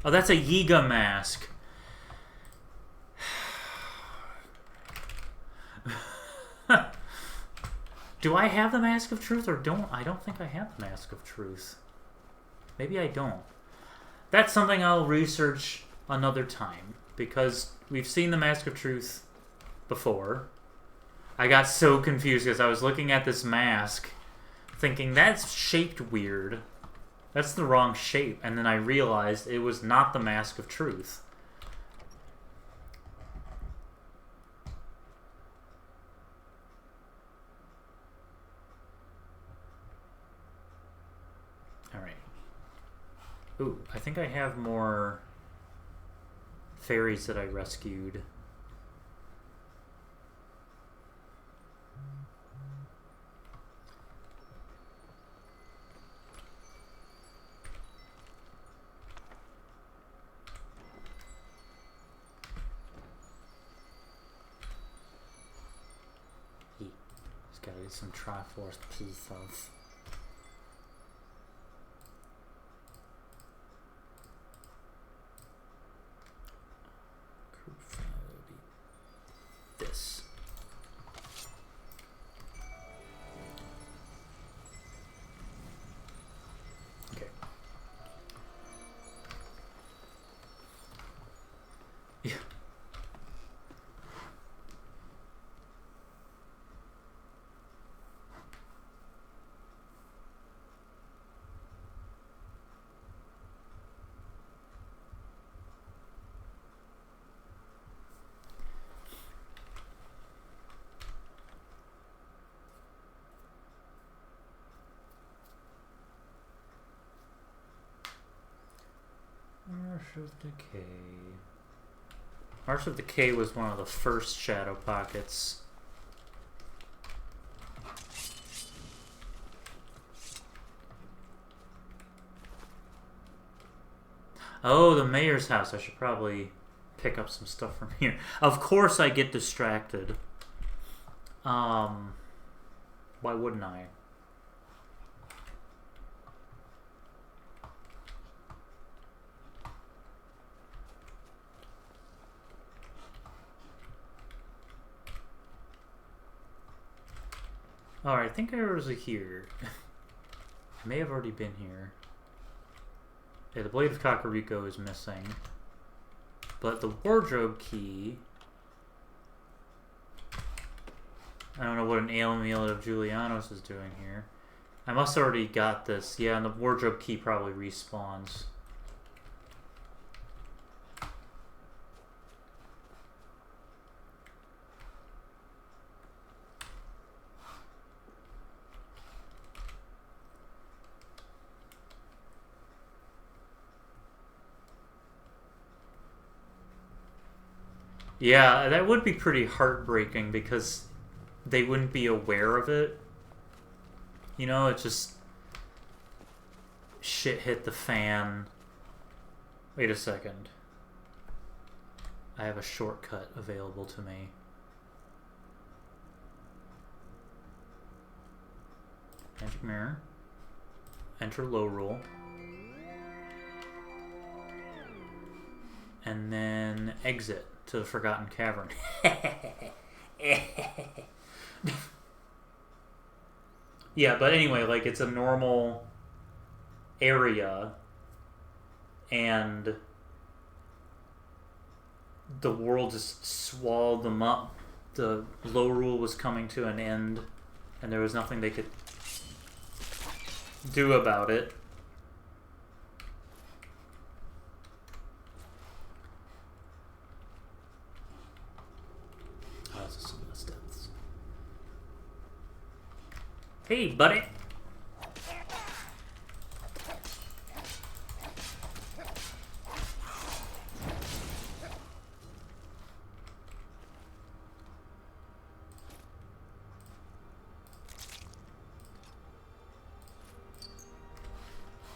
Oh, that's a Yiga mask. Do I have the Mask of Truth or don't? I don't think I have the Mask of Truth. Maybe I don't. That's something I'll research another time, because we've seen the Mask of Truth before. I got so confused because I was looking at this mask thinking that's shaped weird. That's the wrong shape. And then I realized it was not the Mask of Truth. Alright. Ooh, I think I have more fairies that I rescued. Just gotta get some Triforce pieces. This. Okay. Yeah. Marsh of Decay. Marsh of Decay was one of the first shadow pockets. Oh, the mayor's house. I should probably pick up some stuff from here. Of course I get distracted. Why wouldn't I? Alright, I think I was here. I may have already been here. Yeah, the Blade of Kakariko is missing. But the wardrobe key... I don't know what an amulet of Julianos is doing here. I must have already got this. Yeah, and the wardrobe key probably respawns. Yeah, that would be pretty heartbreaking because they wouldn't be aware of it. You know, it's just... shit hit the fan. Wait a second. I have a shortcut available to me. Magic Mirror. Enter low roll. And then exit to the Forgotten Cavern. Yeah, but anyway, like, it's a normal area, and the world just swallowed them up. The low rule was coming to an end, and there was nothing they could do about it. Hey, buddy.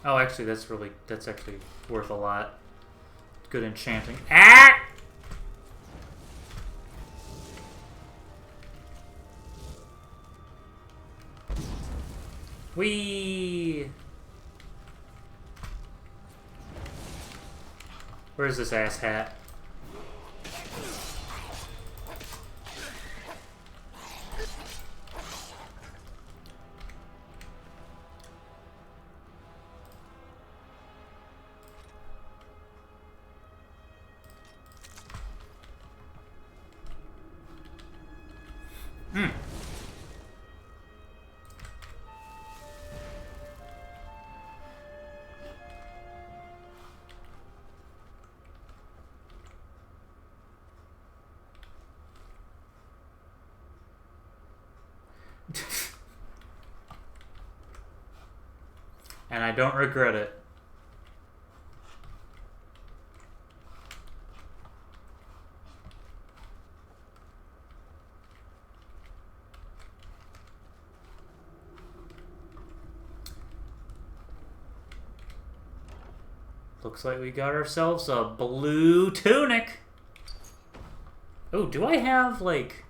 Oh, actually, that's actually worth a lot. Good enchanting. Ah! Whee! Where's this ass hat? And I don't regret it. Looks like we got ourselves a blue tunic. Oh, do I have, like,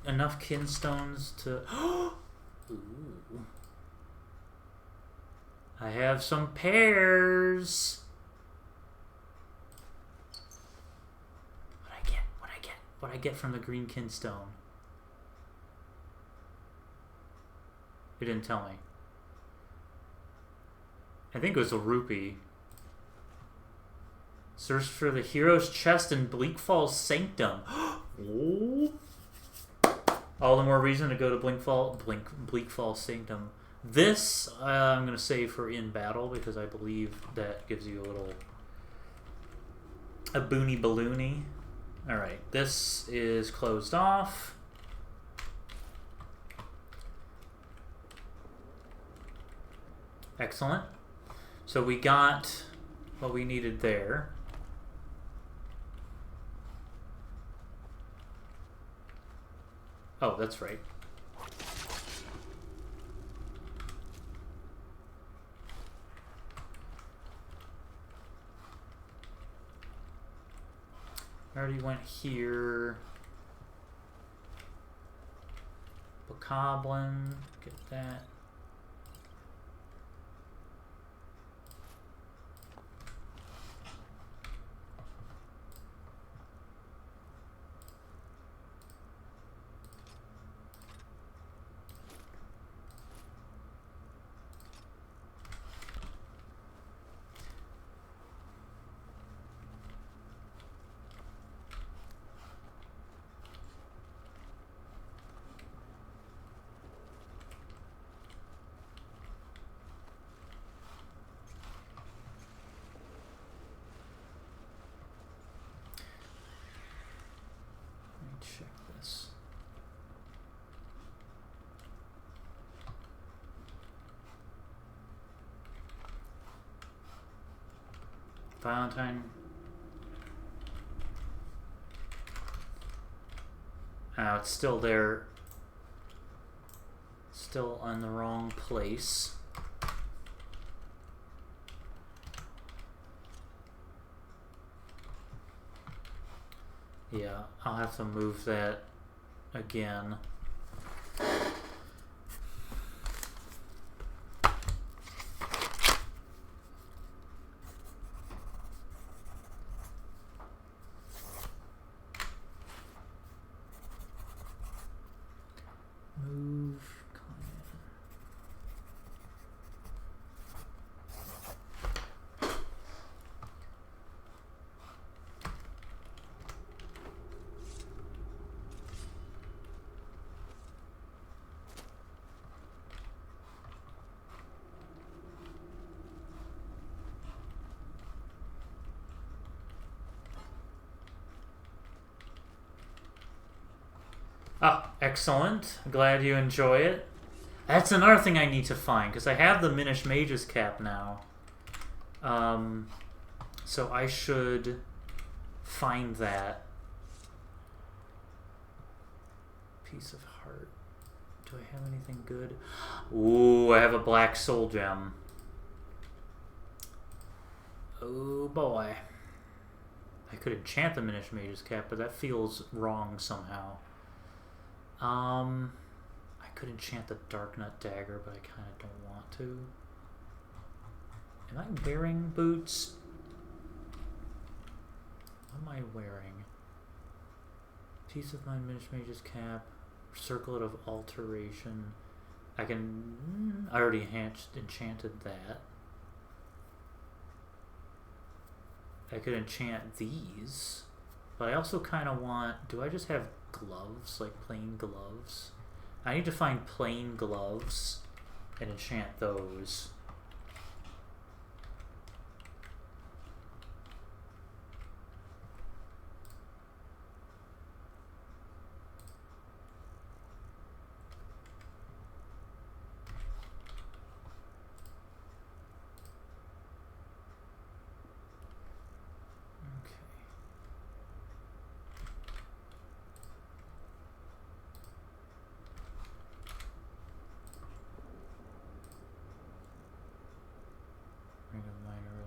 enough kinstones to... Ooh. I have some pears. What'd I get from the green kinstone? It didn't tell me. I think it was a rupee. Search for the hero's chest in Bleak Falls Sanctum. Oh. All the more reason to go to Bleak Falls Sanctum. This I'm going to save for in battle because I believe that gives you a boony balloony. Alright, this is closed off. Excellent. So we got what we needed there. Oh, that's right. I already went here. Bokoblin, get that. Check this. Valentine. Oh, it's still there. Still on the wrong place. Yeah, I'll have to move that again. Move clan. Oh, excellent. Glad you enjoy it. That's another thing I need to find, because I have the Minish Mage's Cap now. So I should find that. Piece of heart. Do I have anything good? Ooh, I have a black soul gem. Oh boy. I could enchant the Minish Mage's Cap, but that feels wrong somehow. I could enchant the Dark Nut Dagger, but I kind of don't want to. Am I wearing boots? What am I wearing? Piece of my Minish Mage's Cap. Circlet of Alteration. I already enchanted that. I could enchant these. But I also kind of want... Do I just have gloves? Like plain gloves? I need to find plain gloves and enchant those.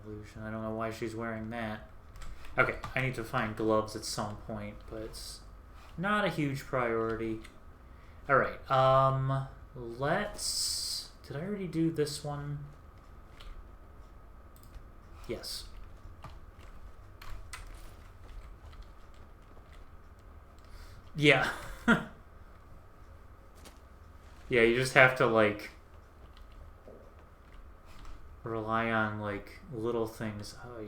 illusion. I don't know why she's wearing that. Okay, I need to find gloves at some point, but it's not a huge priority. Alright, let's... Did I already do this one? Yes. Yeah. Yeah, you just have to, like, rely on, like, little things. Oh,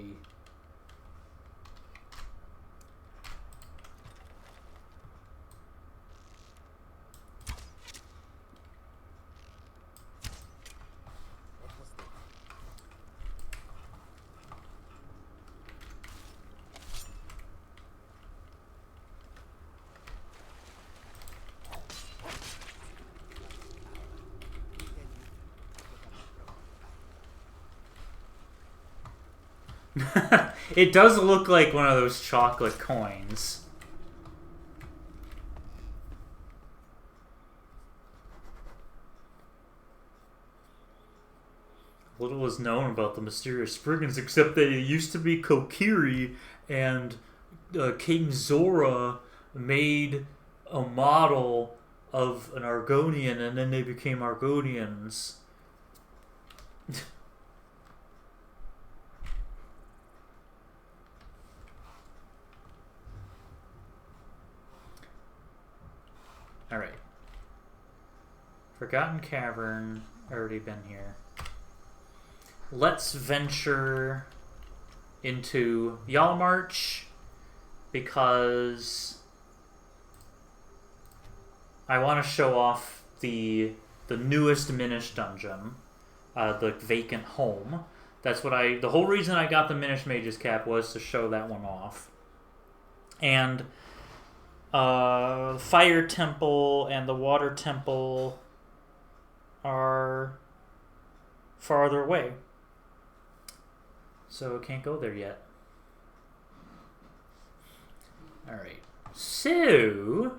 It does look like one of those chocolate coins. Little is known about the mysterious Spriggans, except that it used to be Kokiri, and King Zora made a model of an Argonian, and then they became Argonians. Alright. Forgotten Cavern. Already been here. Let's venture into Yalmarch, because I want to show off the newest Minish Dungeon, the Vacant Home. That's what the whole reason I got the Minish Mage's Cap was to show that one off. And Fire Temple and the Water Temple are farther away, so can't go there yet. Alright, so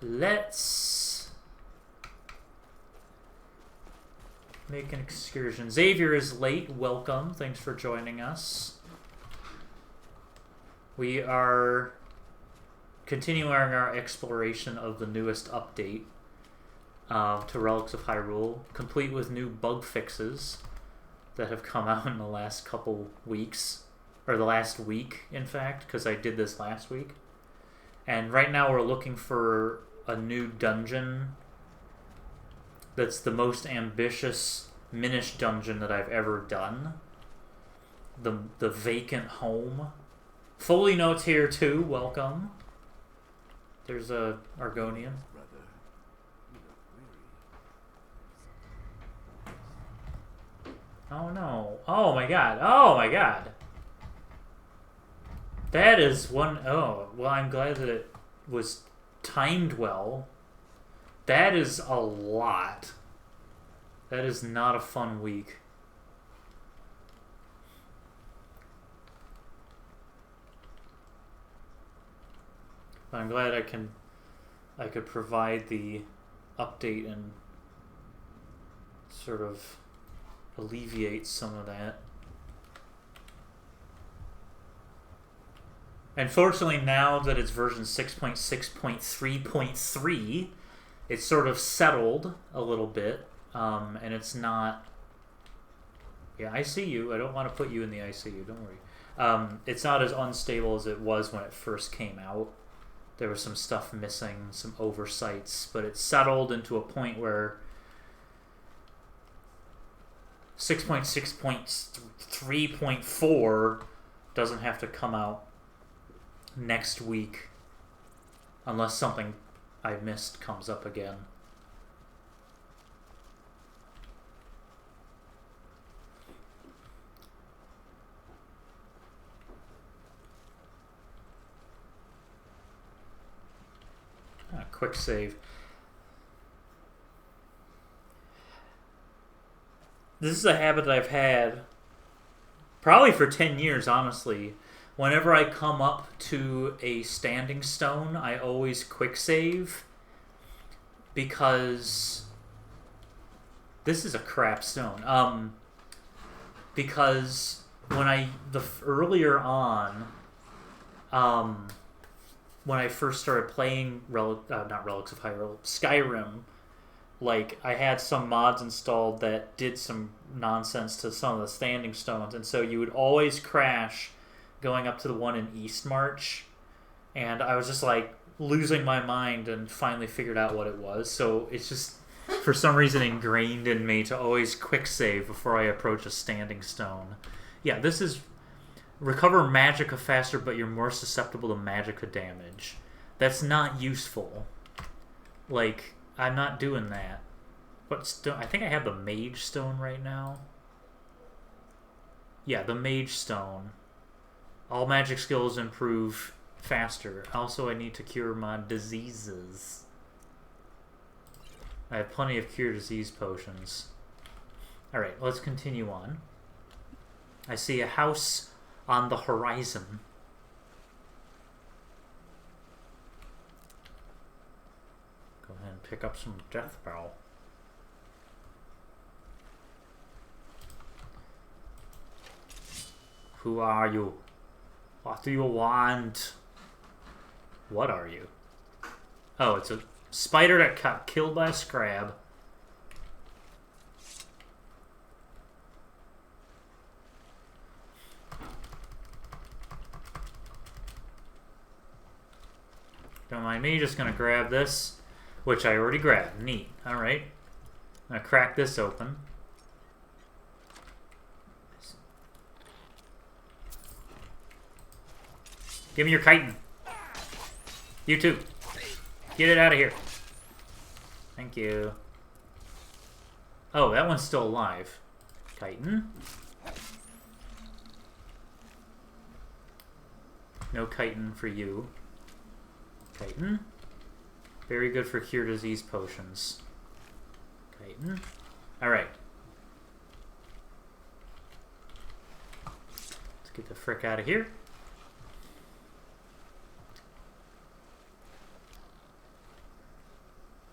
let's make an excursion. Xavier is late. Welcome. Thanks for joining us. We are continuing our exploration of the newest update to Relics of Hyrule, complete with new bug fixes that have come out in the last couple weeks, or the last week, in fact, because I did this last week. And right now we're looking for a new dungeon that's the most ambitious Minish Dungeon that I've ever done. The Vacant Home. Foley notes here too, welcome. There's a Argonian. Oh no. Oh my god. Oh my god. That is one... Oh, well, I'm glad that it was timed well. That is a lot. That is not a fun week. But I'm glad I could provide the update and sort of alleviate some of that. Unfortunately, now that it's version 6.6.3.3, it's sort of settled a little bit, and it's not... Yeah, I see you. I don't want to put you in the ICU, don't worry. It's not as unstable as it was when it first came out. There was some stuff missing, some oversights, but it's settled into a point where 6.6.3.4 doesn't have to come out next week unless something I missed comes up again. Quick save. This is a habit that I've had probably for 10 years, honestly. Whenever I come up to a standing stone, I always quick save, because this is a crap stone. Because earlier on, when I first started playing not Relics of Hyrule, Skyrim, like I had some mods installed that did some nonsense to some of the standing stones, and so you would always crash going up to the one in East March, and I was just like losing my mind and finally figured out what it was. So it's just for some reason ingrained in me to always quick save before I approach a standing stone. Yeah, this is recover magicka faster, but you're more susceptible to magicka damage. That's not useful. Like, I'm not doing that. What stone? I think I have the Mage Stone right now. Yeah, the Mage Stone. All magic skills improve faster. Also, I need to cure my diseases. I have plenty of cure disease potions. Alright, let's continue on. I see a house on the horizon. Go ahead and pick up some death bow. Who are you? What do you want? What are you? Oh, it's a spider that got killed by a scrab. Don't mind me, just gonna grab this, which I already grabbed. Neat. Alright. I'm gonna crack this open. Give me your chitin. You too. Get it out of here. Thank you. Oh, that one's still alive. Chitin. No chitin for you. Chitin. Very good for cure disease potions. Chitin. Alright. Let's get the frick out of here.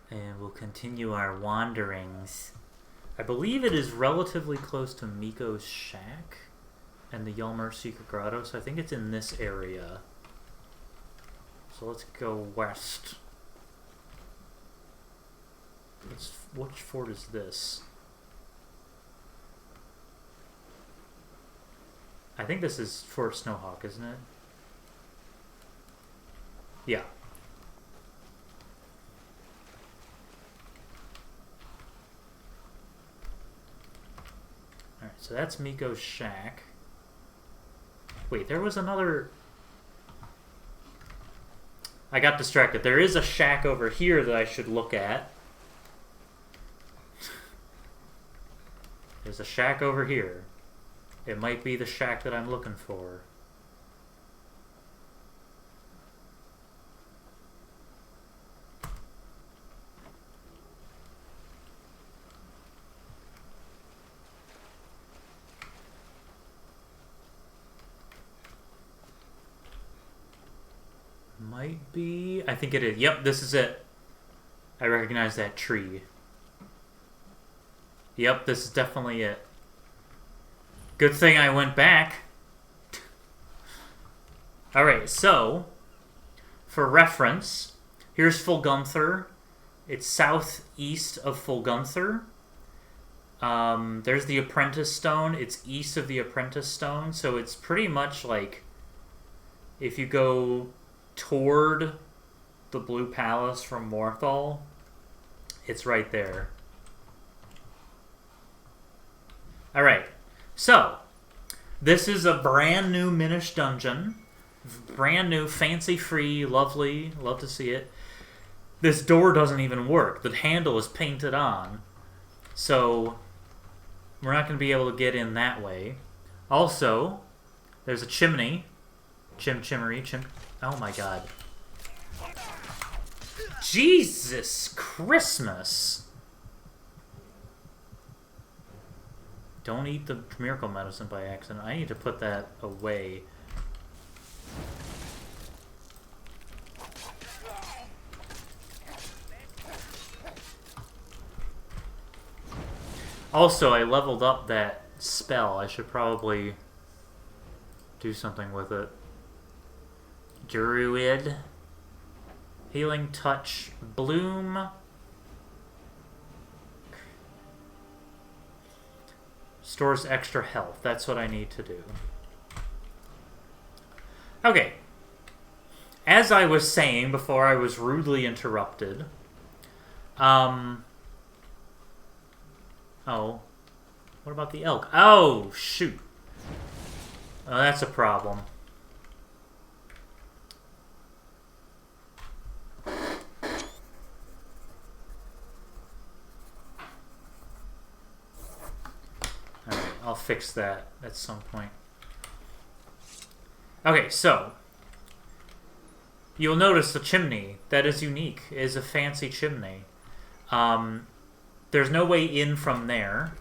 And we'll continue our wanderings. I believe it is relatively close to Miko's shack and the Yelmer Secret Grotto, so I think it's in this area. So let's go west. Which fort is this? I think this is Fort Snowhawk, isn't it? Yeah. Alright, so that's Miko's shack. Wait, there was another... I got distracted. There is a shack over here that I should look at. There's a shack over here. It might be the shack that I'm looking for. Might be... I think it is. Yep, this is it. I recognize that tree. Yep, this is definitely it. Good thing I went back. Alright, so... For reference, here's Fulgunther. It's southeast of Fulgunther. There's the Apprentice Stone. It's east of the Apprentice Stone. So it's pretty much like... If you go... toward the Blue Palace from Morthal, it's right there. Alright, so this is a brand new Minish Dungeon. Brand new, fancy free, lovely, love to see it. This door doesn't even work. The handle is painted on. So we're not going to be able to get in that way. Also, there's a chimney. Oh my god. Jesus Christmas! Don't eat the miracle medicine by accident. I need to put that away. Also, I leveled up that spell. I should probably do something with it. Druid. Healing Touch. Bloom. Stores extra health. That's what I need to do. Okay. As I was saying before I was rudely interrupted. Oh. What about the elk? Oh, shoot. Oh, that's a problem. Alright, I'll fix that at some point. Okay, so you'll notice the chimney that is unique is a fancy chimney. There's no way in from there.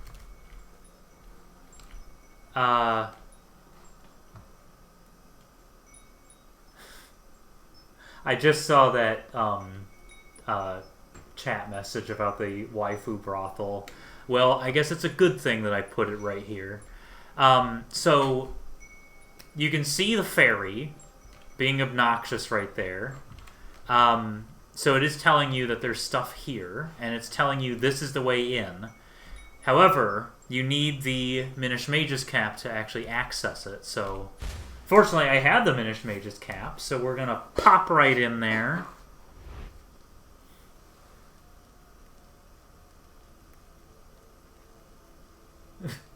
I just saw that chat message about the waifu brothel. Well, I guess it's a good thing that I put it right here. So you can see the fairy being obnoxious right there. So it is telling you that there's stuff here, and it's telling you this is the way in. However, you need the Minish Mage's Cap to actually access it. So, fortunately, I have the Minish Mage's Cap, so we're going to pop right in there.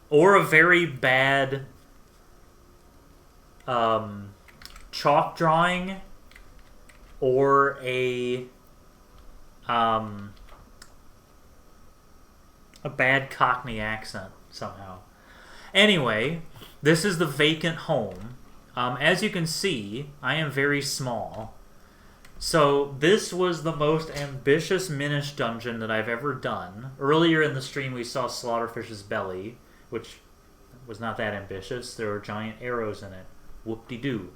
Or a very bad chalk drawing, or a bad Cockney accent somehow. Anyway, this is the vacant home. As you can see, I am very small. So this was the most ambitious Minish Dungeon that I've ever done. Earlier in the stream we saw Slaughterfish's belly, which was not that ambitious. There were giant arrows in it. Whoop-de-doo.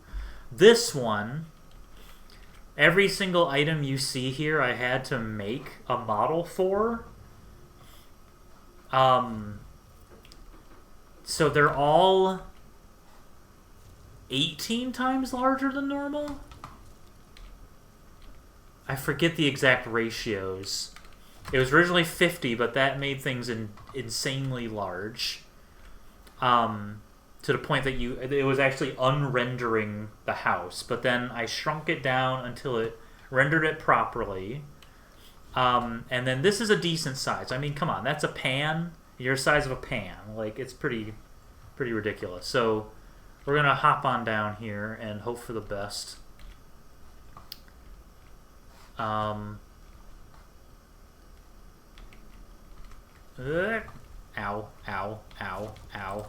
This one, every single item you see here I had to make a model for. So they're all 18 times larger than normal? I forget the exact ratios. It was originally 50, but that made things insanely large. To the point that it was actually unrendering the house. But then I shrunk it down until it rendered it properly. And then this is a decent size. I mean, come on, that's a pan. Your size of a pan. Like, it's pretty ridiculous. So we're gonna hop on down here and hope for the best. Ow, ow, ow, ow.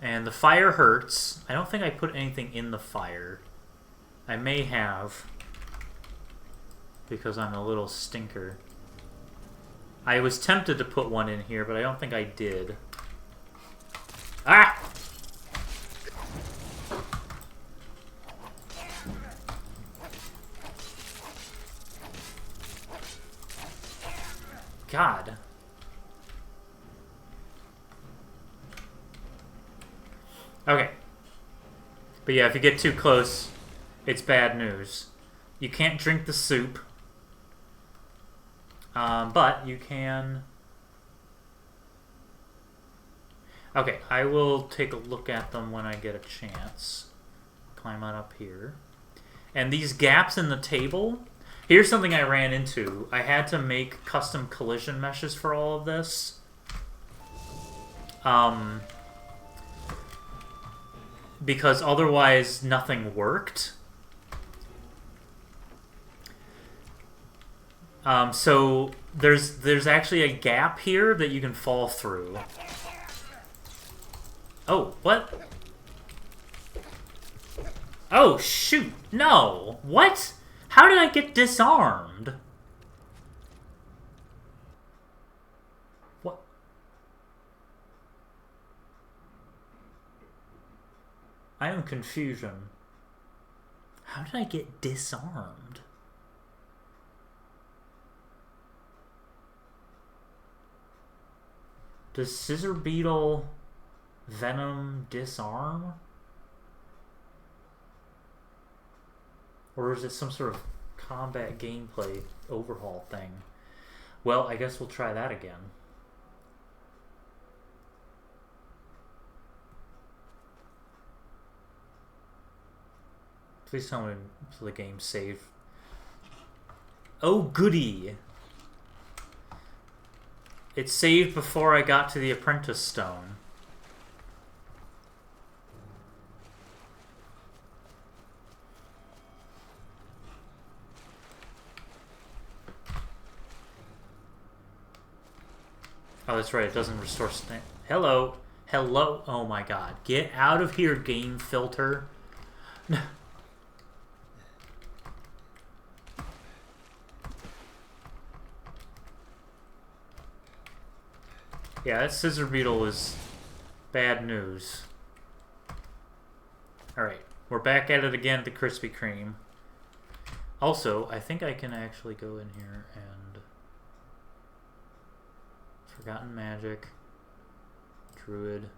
And the fire hurts. I don't think I put anything in the fire. I may have, because I'm a little stinker. I was tempted to put one in here, but I don't think I did. Ah! God. Okay. But yeah, if you get too close, it's bad news. You can't drink the soup. But you can... Okay, I will take a look at them when I get a chance. Climb on up here. And these gaps in the table... Here's something I ran into. I had to make custom collision meshes for all of this. Because otherwise nothing worked. So there's actually a gap here that you can fall through. Oh, what? Oh, shoot. No. What? How did I get disarmed? What? I am confusion. How did I get disarmed? Does Scissor Beetle Venom disarm? Or is it some sort of combat gameplay overhaul thing? Well, I guess we'll try that again. Please tell me the game's saved. Oh, goody! It saved before I got to the Apprentice Stone. Oh, that's right. It doesn't restore stamina. Hello. Hello. Oh my god. Get out of here, game filter. Yeah, that Scissor Beetle is bad news. Alright. We're back at it again at the Krispy Kreme. Also, I think I can actually go in here and... Forgotten Magic, Druid,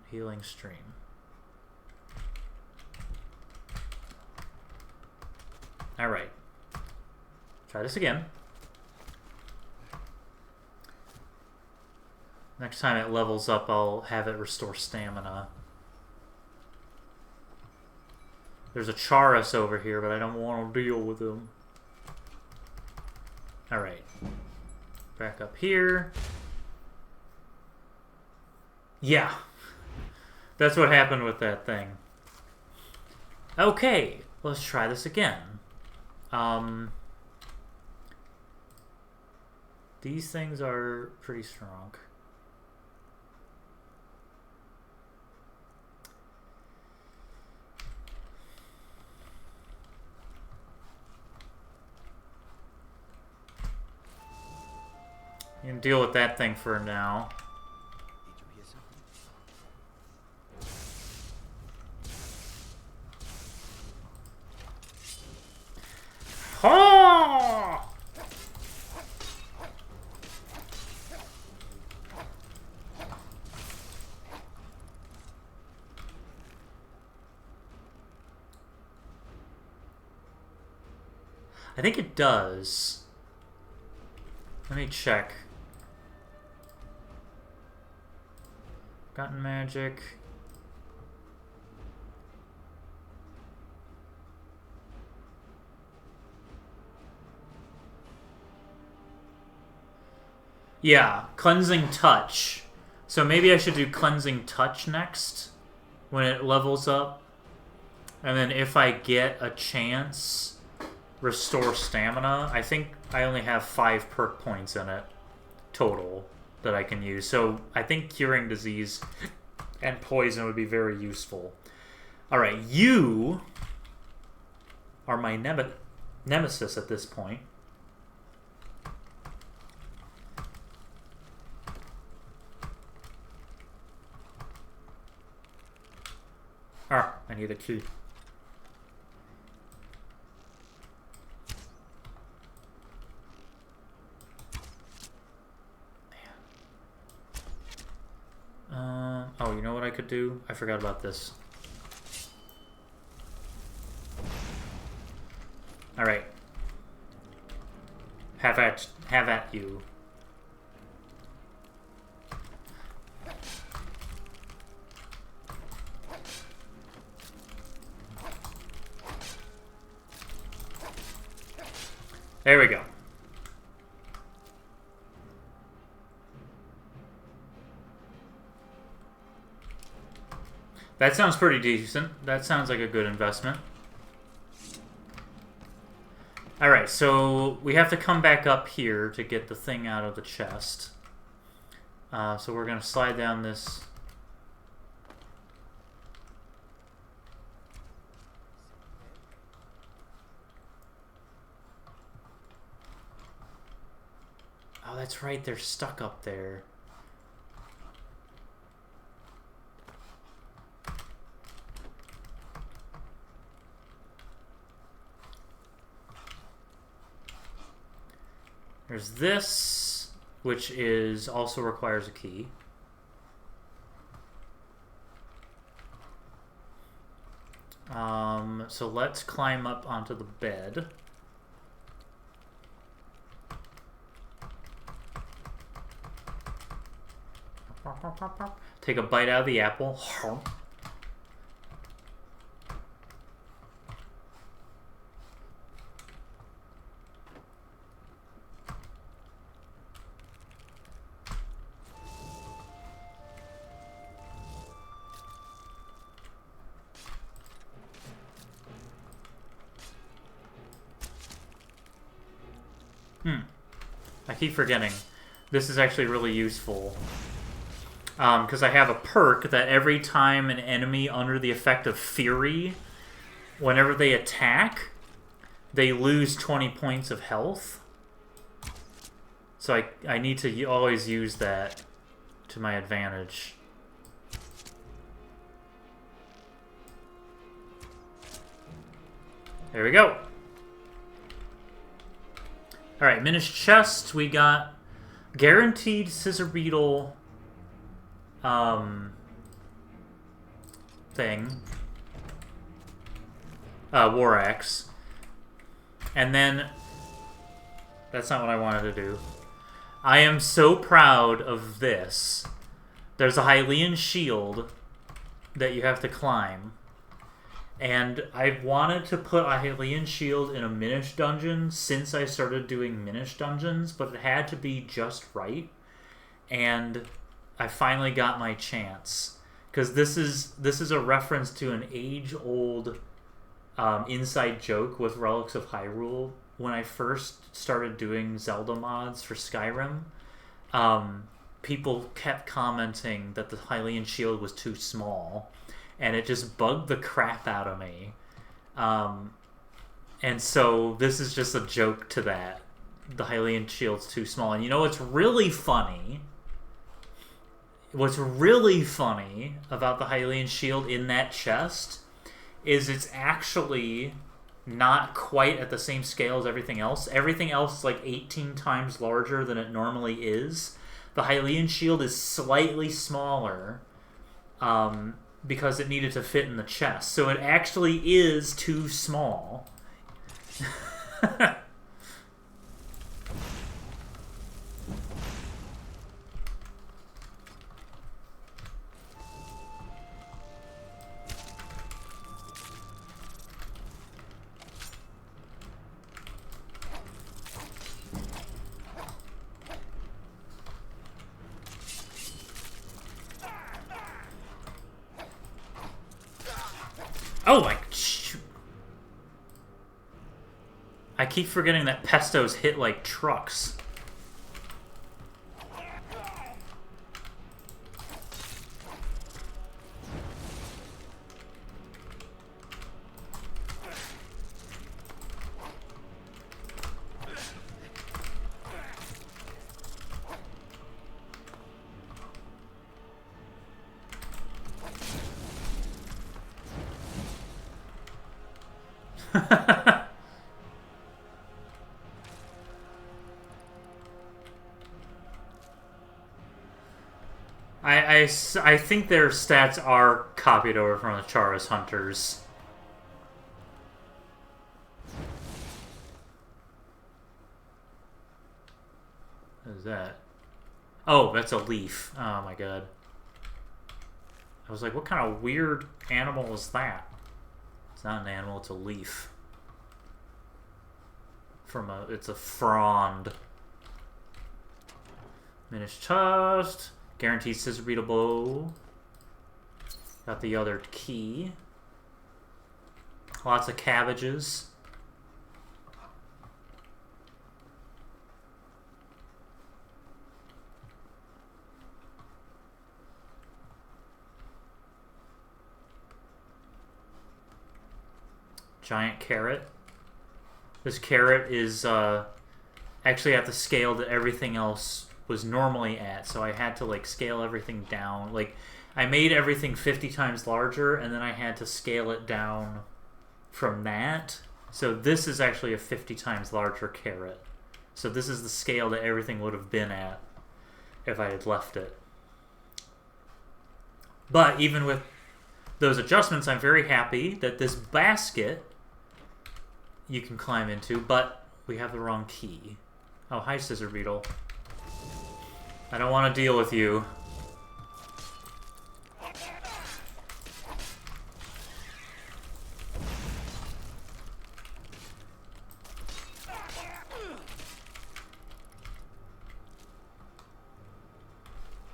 Healing Stream. Alright. Try this again. Next time it levels up, I'll have it restore stamina. There's a Chaurus over here, but I don't want to deal with him. Alright. Back up here. Yeah. That's what happened with that thing. Okay. Let's try this again. These things are pretty strong. You can deal with that thing for now. Ha! I think it does. Let me check. Forgotten Magic. Yeah, Cleansing Touch. So maybe I should do Cleansing Touch next when it levels up. And then if I get a chance, Restore Stamina. I think I only have 5 perk points in it total that I can use. So I think Curing Disease and Poison would be very useful. Alright, you are my nemesis at this point. Ah, I need a key. Oh, you know what I could do? I forgot about this. Alright. Have at you. There we go. That sounds pretty decent. That sounds like a good investment. Alright, so we have to come back up here to get the thing out of the chest. So we're going to slide down this. Oh, that's right. They're stuck up there. There's this. which is also requires a key. So let's climb up onto the bed. Take a bite out of the apple. I keep forgetting. This is actually really useful. Because I have a perk that every time an enemy under the effect of Fury, whenever they attack, they lose 20 points of health. So I need to always use that to my advantage. There we go. Alright, Minish chest. We got guaranteed scissor beetle thing. War axe. And then that's not what I wanted to do. I am so proud of this. There's a Hylian shield that you have to climb. And I've wanted to put a Hylian shield in a Minish Dungeon since I started doing Minish Dungeons, but it had to be just right. And I finally got my chance. Because this is a reference to an age-old inside joke with Relics of Hyrule. When I first started doing Zelda mods for Skyrim, people kept commenting that the Hylian shield was too small. And it just bugged the crap out of me. And so this is just a joke to that. The Hylian shield's too small. And you know what's really funny? What's really funny about the Hylian shield in that chest is it's actually not quite at the same scale as everything else. Everything else is like 18 times larger than it normally is. The Hylian shield is slightly smaller. Because it needed to fit in the chest. So it actually is too small. Oh my... Shoot. I keep forgetting that pestos hit like trucks. I think their stats are copied over from the Charas Hunters. What is that? Oh, that's a leaf. Oh my god. I was like, what kind of weird animal is that? It's not an animal, it's a leaf. It's a frond. Minish chest. Guaranteed scissor beetle bow. Got the other key. Lots of cabbages. Giant carrot. This carrot is actually at the scale that everything else was normally at, so I had to like scale everything down. Like I made everything 50 times larger, and then I had to scale it down from that. So this is actually a 50 times larger carrot. So this is the scale that everything would have been at if I had left it. But even with those adjustments, I'm very happy that this basket you can climb into, but we have the wrong key. Oh, hi, Scissor Beetle. I don't want to deal with you.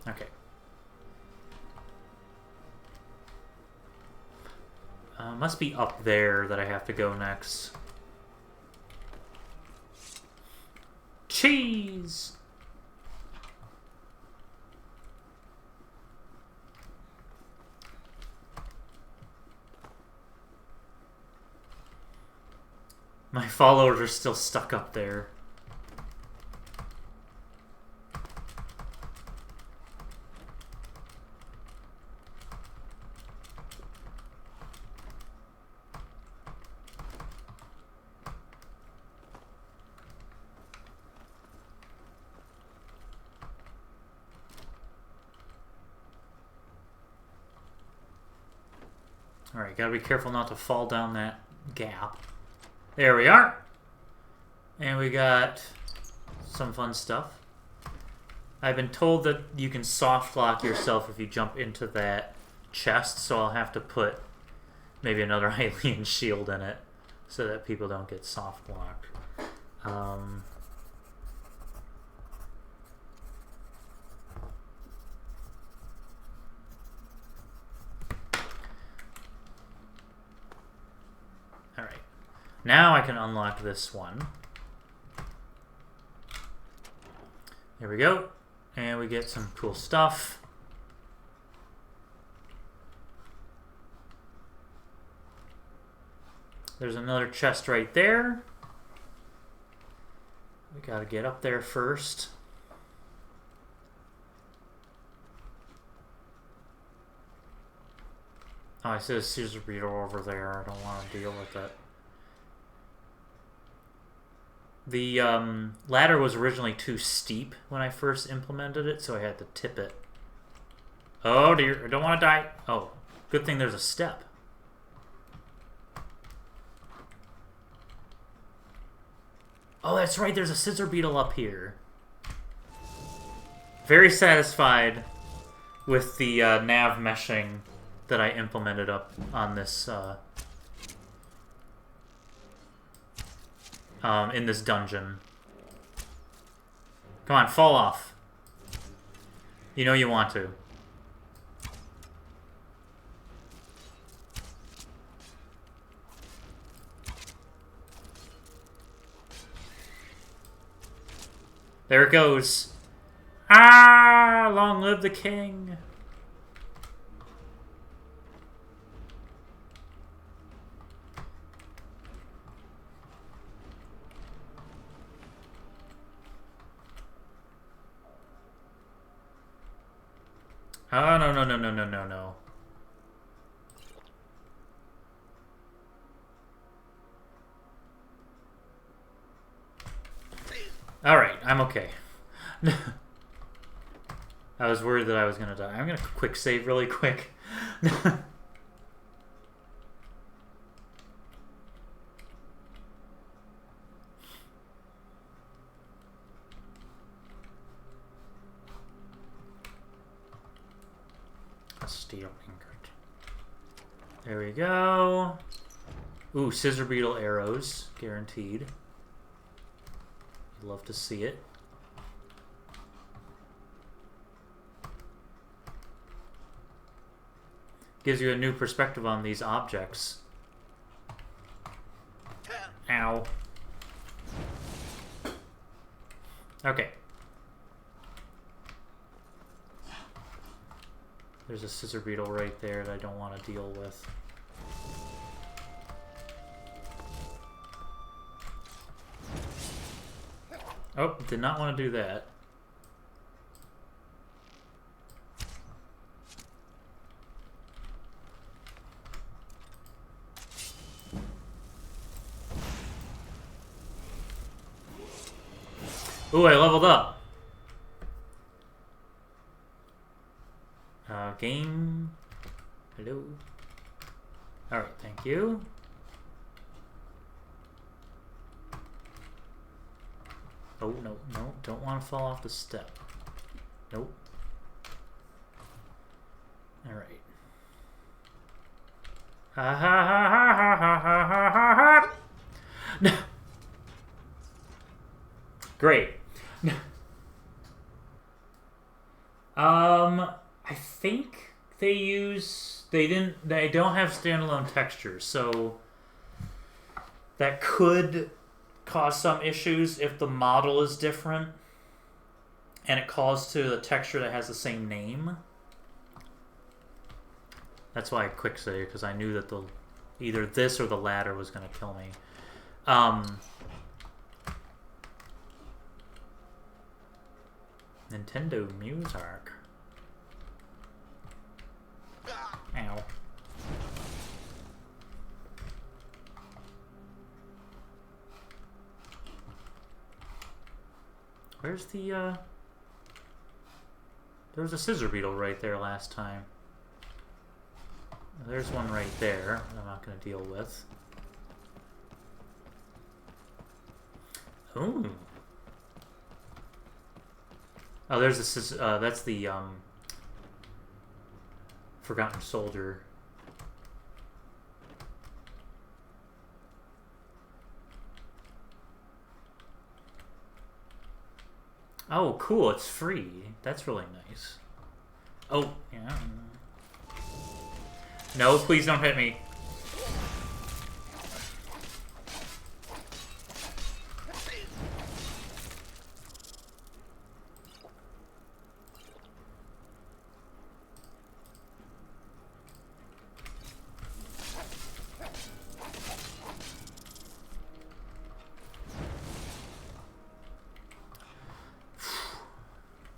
Okay. Must be up there that I have to go next. Cheese! My followers are still stuck up there. Alright, gotta be careful not to fall down that gap. There we are. And we got some fun stuff. I've been told that you can soft lock yourself if you jump into that chest, so I'll have to put maybe another Hylian shield in it so that people don't get soft locked. Alright. Now I can unlock this one. There we go. And we get some cool stuff. There's another chest right there. We gotta get up there first. Oh, I see a Scissor Beetle over there. I don't want to deal with it. The ladder was originally too steep when I first implemented it, so I had to tip it. Oh dear, I don't want to die. Oh, good thing there's a step. Oh, that's right, there's a Scissor Beetle up here. Very satisfied with the nav meshing that I implemented up on this in this dungeon. Come on, fall off. You know you want to. There it goes. Ah, long live the king. Oh, no, no, no, no, no, no, no. Alright, I'm okay. I was worried that I was gonna die. I'm gonna quick save really quick. Steel ingot. There we go. Ooh, Scissor Beetle arrows. Guaranteed. Love to see it. Gives you a new perspective on these objects. Ow. Okay. There's a Scissor Beetle right there that I don't want to deal with. Oh, did not want to do that. Ooh, I leveled up. Game. Hello. Alright, thank you. Oh, no, no. Don't want to fall off the step. Nope. Alright. Ha ha ha ha ha ha ha ha ha. No. Great. I think they don't have standalone textures, so that could cause some issues if the model is different and it calls to the texture that has the same name. That's why I quick say, because I knew that either this or the latter was going to kill me. Nintendo Music. Ow. Where's the, there was a scissor beetle right there last time. There's one right there I'm not going to deal with. Ooh. Oh, there's that's the Forgotten Soldier. Oh, cool! It's free. That's really nice. Oh, yeah. No, please don't hit me.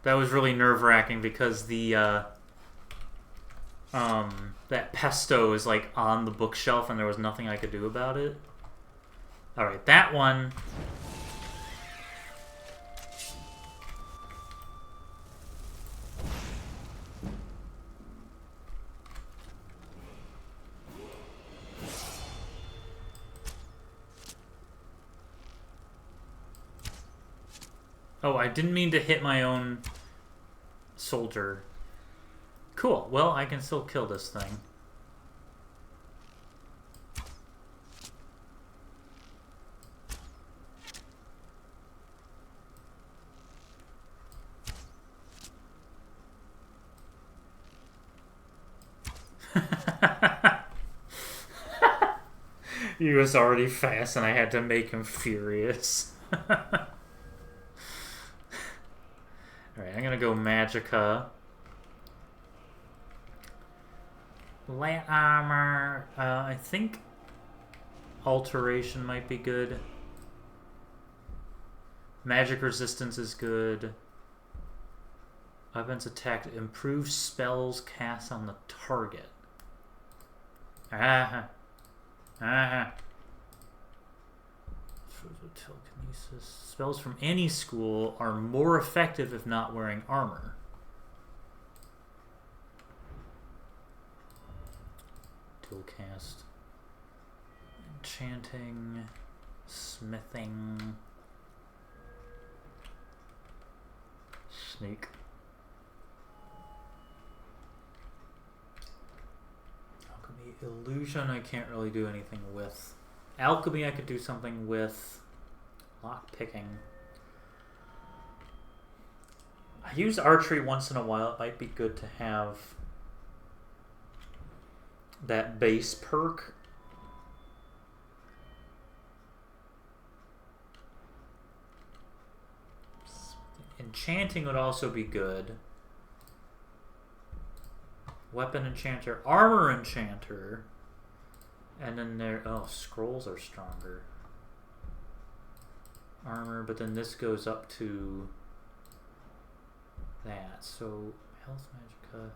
That was really nerve-wracking because the that pesto is like on the bookshelf and there was nothing I could do about it. Alright, that one. Oh, I didn't mean to hit my own soldier. Cool. Well, I can still kill this thing. He was already fast and I had to make him furious. Alright, I'm gonna go Magicka. Light armor. I think alteration might be good. Magic resistance is good. Weapons attack improves spells cast on the target. Ah. Ah. Telekinesis. Spells from any school are more effective if not wearing armor. Cast. Enchanting. Smithing. Sneak. Alchemy. Illusion I can't really do anything with. Alchemy I could do something with. Lock picking. I use archery once in a while. It might be good to have that base perk. Enchanting would also be good. Weapon enchanter, armor enchanter, and then there. Oh, scrolls are stronger. Armor, but then this goes up to that. So health magicka.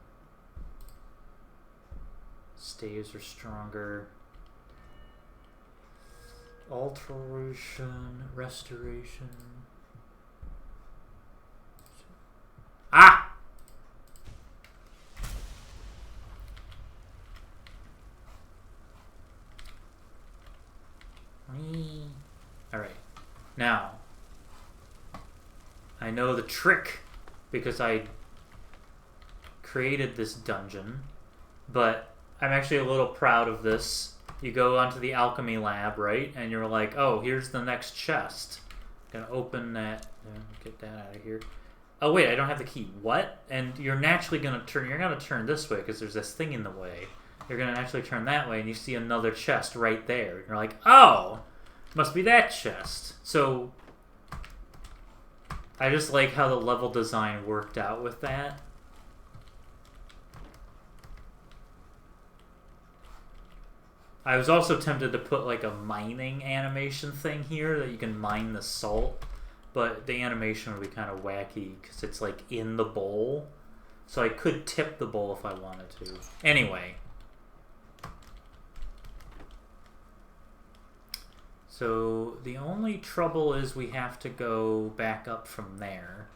Staves are stronger. Alteration, restoration. Ah! Now, I know the trick because I created this dungeon, but I'm actually a little proud of this. You go onto the alchemy lab, right? And you're like, oh, here's the next chest. Gonna open that. Get that out of here. Oh wait, I don't have the key. What? And you're naturally gonna turn. You're gonna turn this way because there's this thing in the way. You're gonna naturally turn that way, and you see another chest right there. You're like, oh, must be that chest. So I just like how the level design worked out with that. I was also tempted to put like a mining animation thing here that you can mine the salt, but the animation would be kind of wacky because it's like in the bowl. So I could tip the bowl if I wanted to. Anyway. So the only trouble is we have to go back up from there,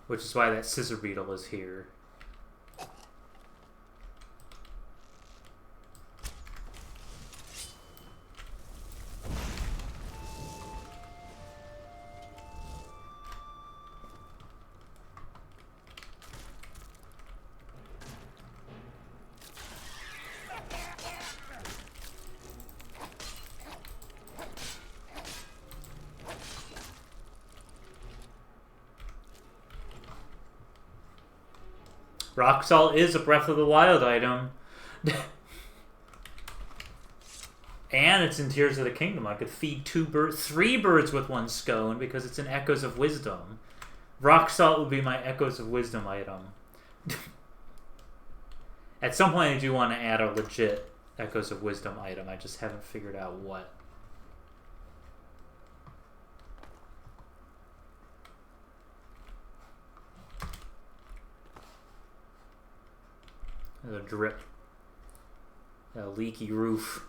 which is why that scissor beetle is here. Rock salt is a Breath of the Wild item. And it's in Tears of the Kingdom. I could feed 3 birds with 1 scone because it's an Echoes of Wisdom. Rock salt would be my Echoes of Wisdom item. At some point I do want to add a legit Echoes of Wisdom item. I just haven't figured out what. There's a drip. A leaky roof.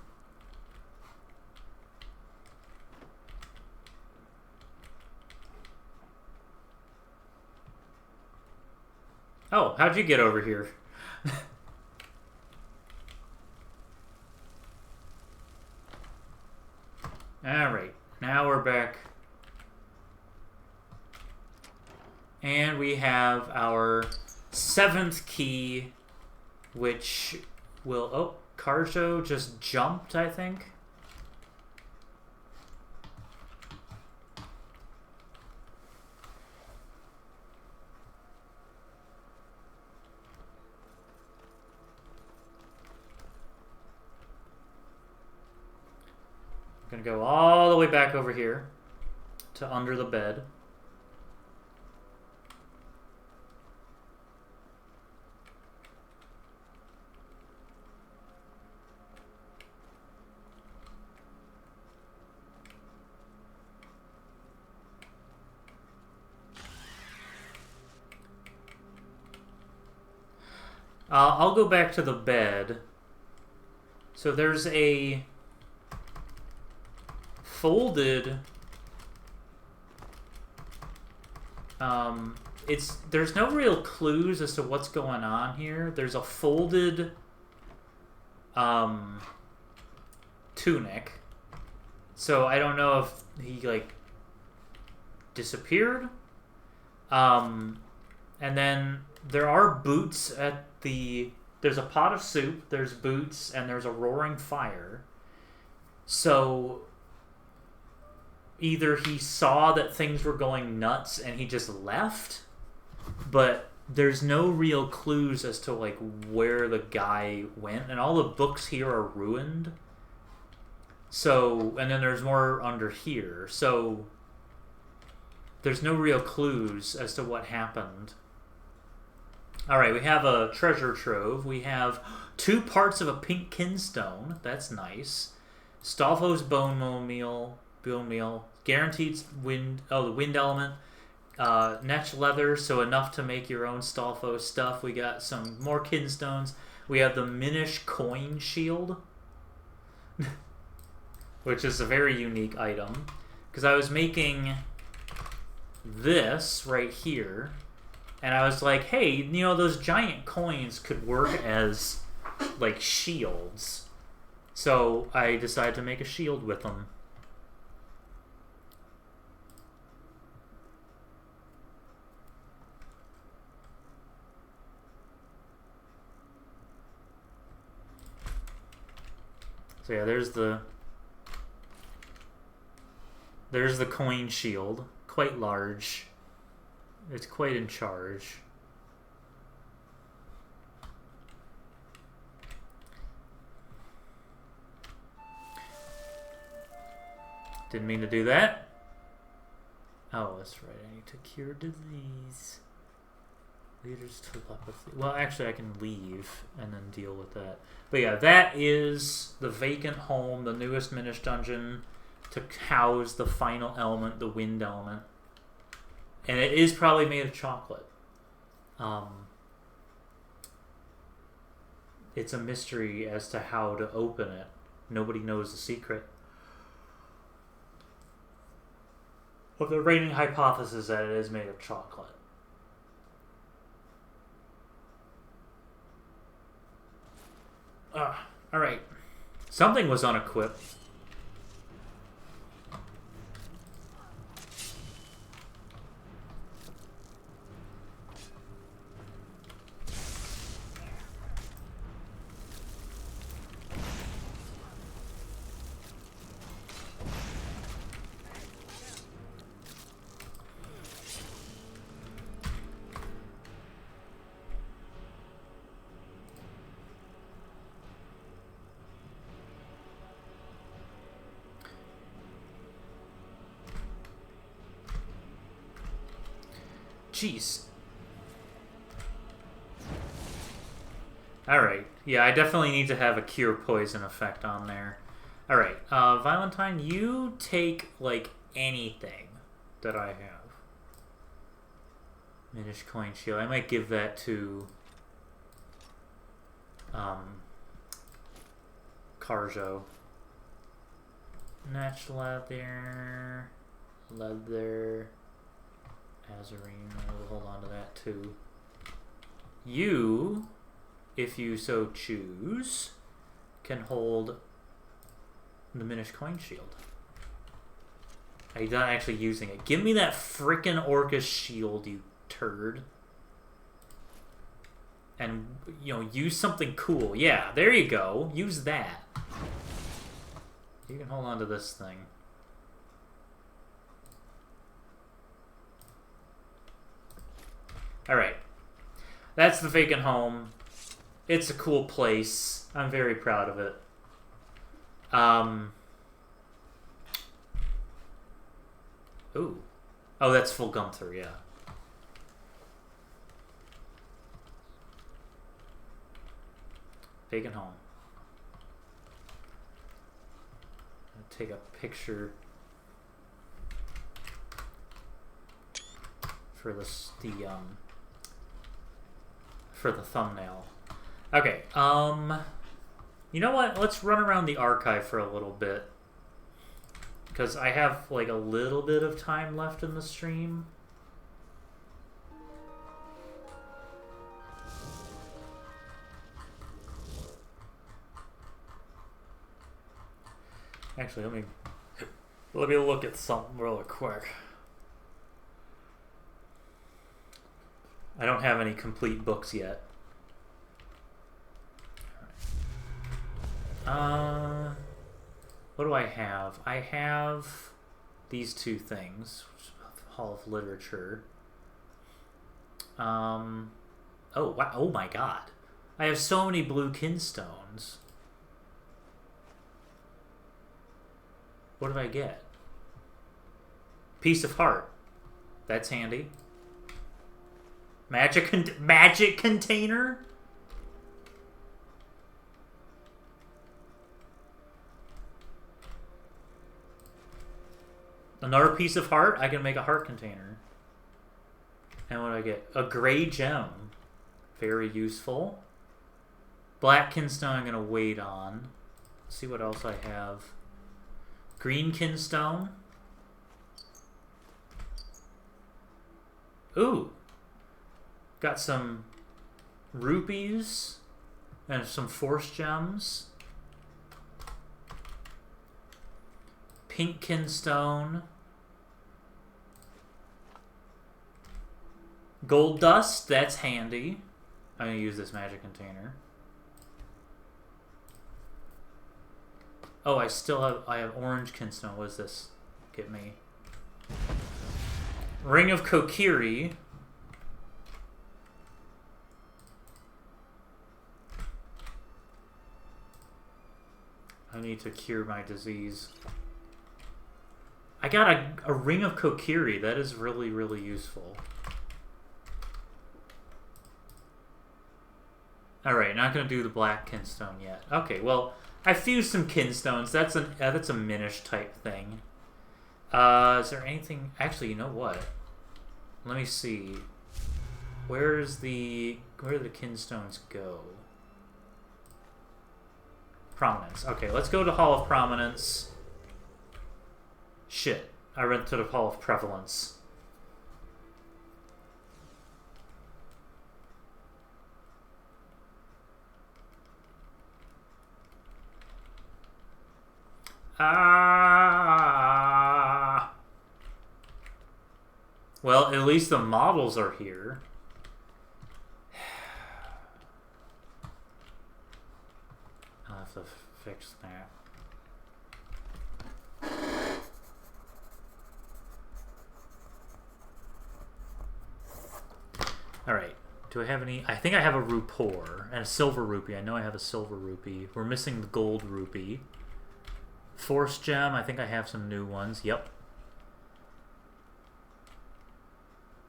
Oh, how'd you get over here? Alright, now we're back. And we have our 7th key, which will... Oh, Karjo just jumped, I think. I'm gonna go all the way back over here to under the bed. I'll go back to the bed. So there's a folded... there's no real clues as to what's going on here. There's a folded tunic. So I don't know if he, like, disappeared. And then there are boots at the... There's a pot of soup, there's boots, and there's a roaring fire. So either he saw that things were going nuts and he just left, but there's no real clues as to, like, where the guy went. And all the books here are ruined. So, and then there's more under here. So there's no real clues as to what happened. Alright, we have a treasure trove. We have 2 parts of a pink kinstone. That's nice. Stalfo's bone meal. Guaranteed wind... Oh, the wind element. Netch leather, so enough to make your own Stalfo stuff. We got some more kinstones. We have the Minish coin shield. Which is a very unique item. Because I was making this right here. And I was like, hey, you know, those giant coins could work as, like, shields. So I decided to make a shield with them. So yeah, there's the coin shield. Quite large. It's quite in charge. Didn't mean to do that. Oh, that's right. I need to cure disease. Leader's telepathy. Well, actually, I can leave and then deal with that. But yeah, that is the Vacant home, the newest Minish Dungeon to house the final element, the wind element. And it is probably made of chocolate. It's a mystery as to how to open it. Nobody knows the secret. But the reigning hypothesis that it is made of chocolate. Alright. Something was unequipped. Jeez. Alright. Yeah, I definitely need to have a cure poison effect on there. Alright. Valentine, you take, like, anything that I have. Minish coin shield. I might give that to Carjo. Natural leather. Leather. Azarine, we'll hold on to that too. You, if you so choose, can hold the Minish coin shield. You're not actually using it. Give me that frickin' Orcus shield, you turd. And, you know, use something cool. Yeah, there you go. Use that. You can hold on to this thing. Alright. That's the Vacant home. It's a cool place. I'm very proud of it. Ooh. Oh, that's full Gunther, yeah. Vacant home. I'll take a picture for the thumbnail. Okay, you know what? Let's run around the archive for a little bit. Because I have, like, a little bit of time left in the stream. Actually, let me look at something real quick. I don't have any complete books yet. What do I have? I have these two things. Hall of Literature. Oh, wow. Oh my god. I have so many blue kinstones. What did I get? Piece of Heart. That's handy. Magic container? Another piece of heart? I can make a heart container. And what do I get? A gray gem. Very useful. Black kinstone I'm going to wait on. Let's see what else I have. Green kinstone. Ooh. Got some rupees and some force gems. Pink kinstone. Gold dust, that's handy. I'm going to use this magic container. Oh, I have orange kinstone. What does this get me? Ring of Kokiri. I need to cure my disease. I got a Ring of Kokiri. That is really, really useful. Alright, not going to do the black kinstone yet. Okay, well, I fused some kinstones. That's a Minish type thing. Is there anything... Actually, you know what? Let me see. Where do the kinstones go? Prominence. Okay, let's go to Hall of Prominence. Shit. I went to the Hall of Prevalence. Well, at least the models are here. I'll have to fix that. Alright. Do I have any? I think I have a Rupor and a Silver Rupee. I know I have a Silver Rupee. We're missing the Gold Rupee. Force Gem. I think I have some new ones. Yep.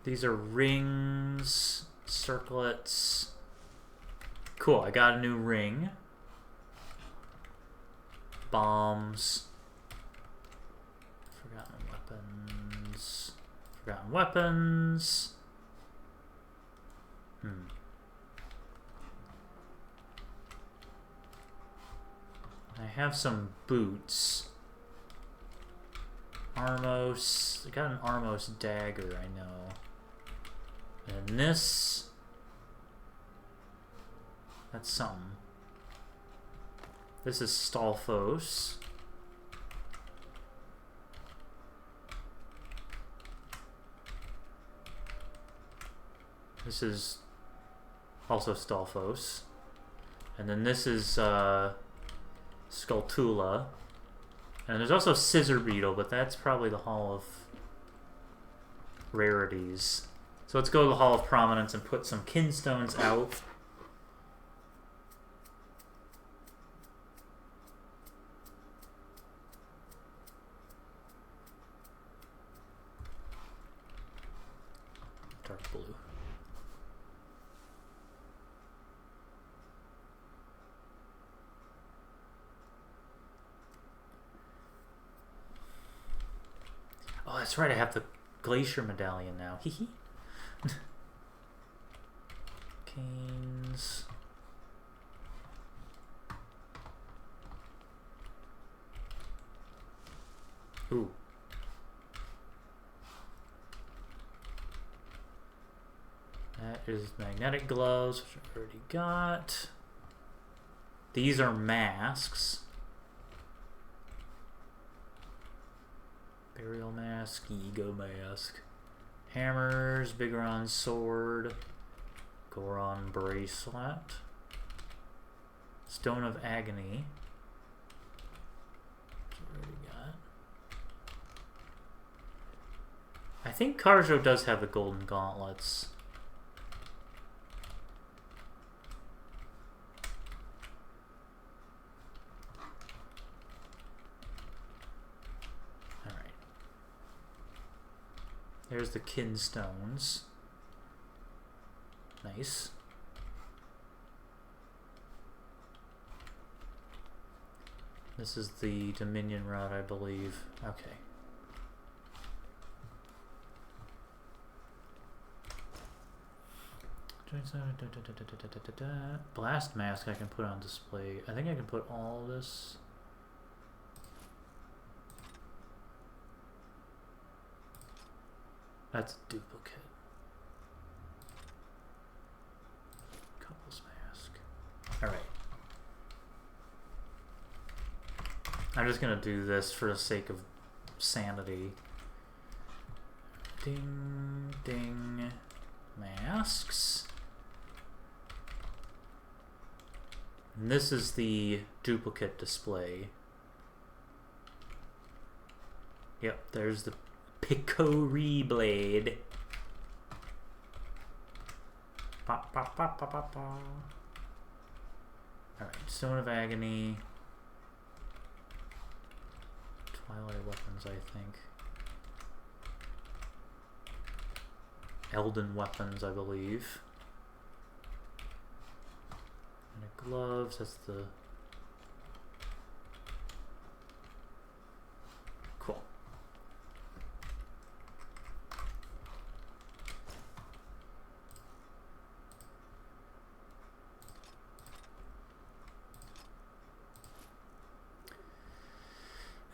These are rings, circlets. Cool, I got a new ring. Bombs. Forgotten weapons. Forgotten weapons. I have some boots. Armos. I got an Armos dagger, I know. And this... That's something. This is Stalfos. This is also Stalfos. And then this is Skulltula. And there's also Scissor Beetle, but that's probably the Hall of Rarities. So let's go to the Hall of Prominence and put some kinstones out. Dark blue. Oh, that's right, I have the Glacier Medallion now. Hee Canes. Ooh. That is magnetic gloves, which I've already got. These are masks. Burial mask, ego mask. Hammers, Bigoron sword, Goron bracelet, Stone of Agony. Which I already got. I think Karjo does have the golden gauntlets. There's the kinstones. Nice. This is the Dominion Rod, I believe. Okay. Blast mask I can put on display. I think I can put all this. That's a duplicate. Couples mask. Alright. I'm just gonna do this for the sake of sanity. Ding, ding. Masks. And this is the duplicate display. Yep, there's the Picori Blade. Pop, pop, pop, pop, pop, pop. Alright, Stone of Agony. Twilight Weapons, I think. Elden Weapons, I believe. And the gloves, that's the... Cool.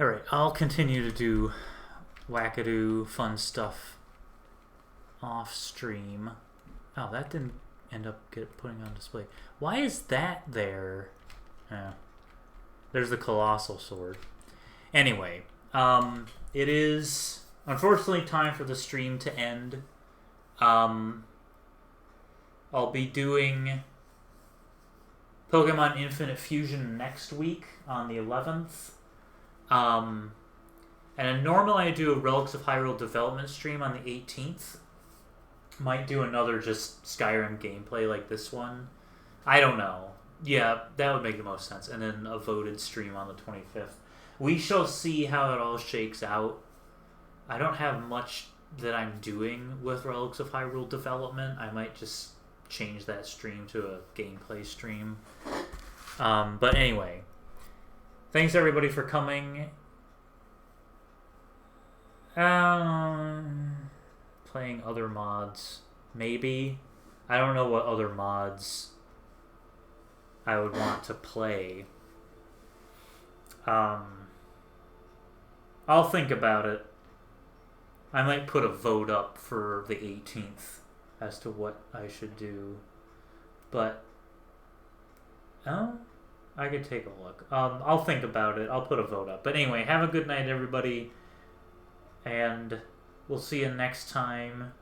Alright, I'll continue to do wackadoo fun stuff off stream. Oh, that didn't end up putting on display. Why is that there? There's the Colossal Sword. Anyway, it is unfortunately time for the stream to end. I'll be doing Pokemon Infinite Fusion next week on the 11th. And normally I do a Relics of Hyrule development stream on the 18th. Might do another just Skyrim gameplay like this one. I don't know. Yeah, that would make the most sense. And then a voted stream on the 25th. We shall see how it all shakes out. I don't have much that I'm doing with Relics of Hyrule development. I might just change that stream to a gameplay stream. But anyway, thanks everybody for coming. Playing other mods, maybe. I don't know what other mods I would want to play. I'll think about it. I might put a vote up for the 18th as to what I should do. But I could take a look. I'll think about it. I'll put a vote up. But anyway, have a good night, everybody. And we'll see you next time.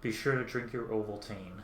Be sure to drink your Ovaltine.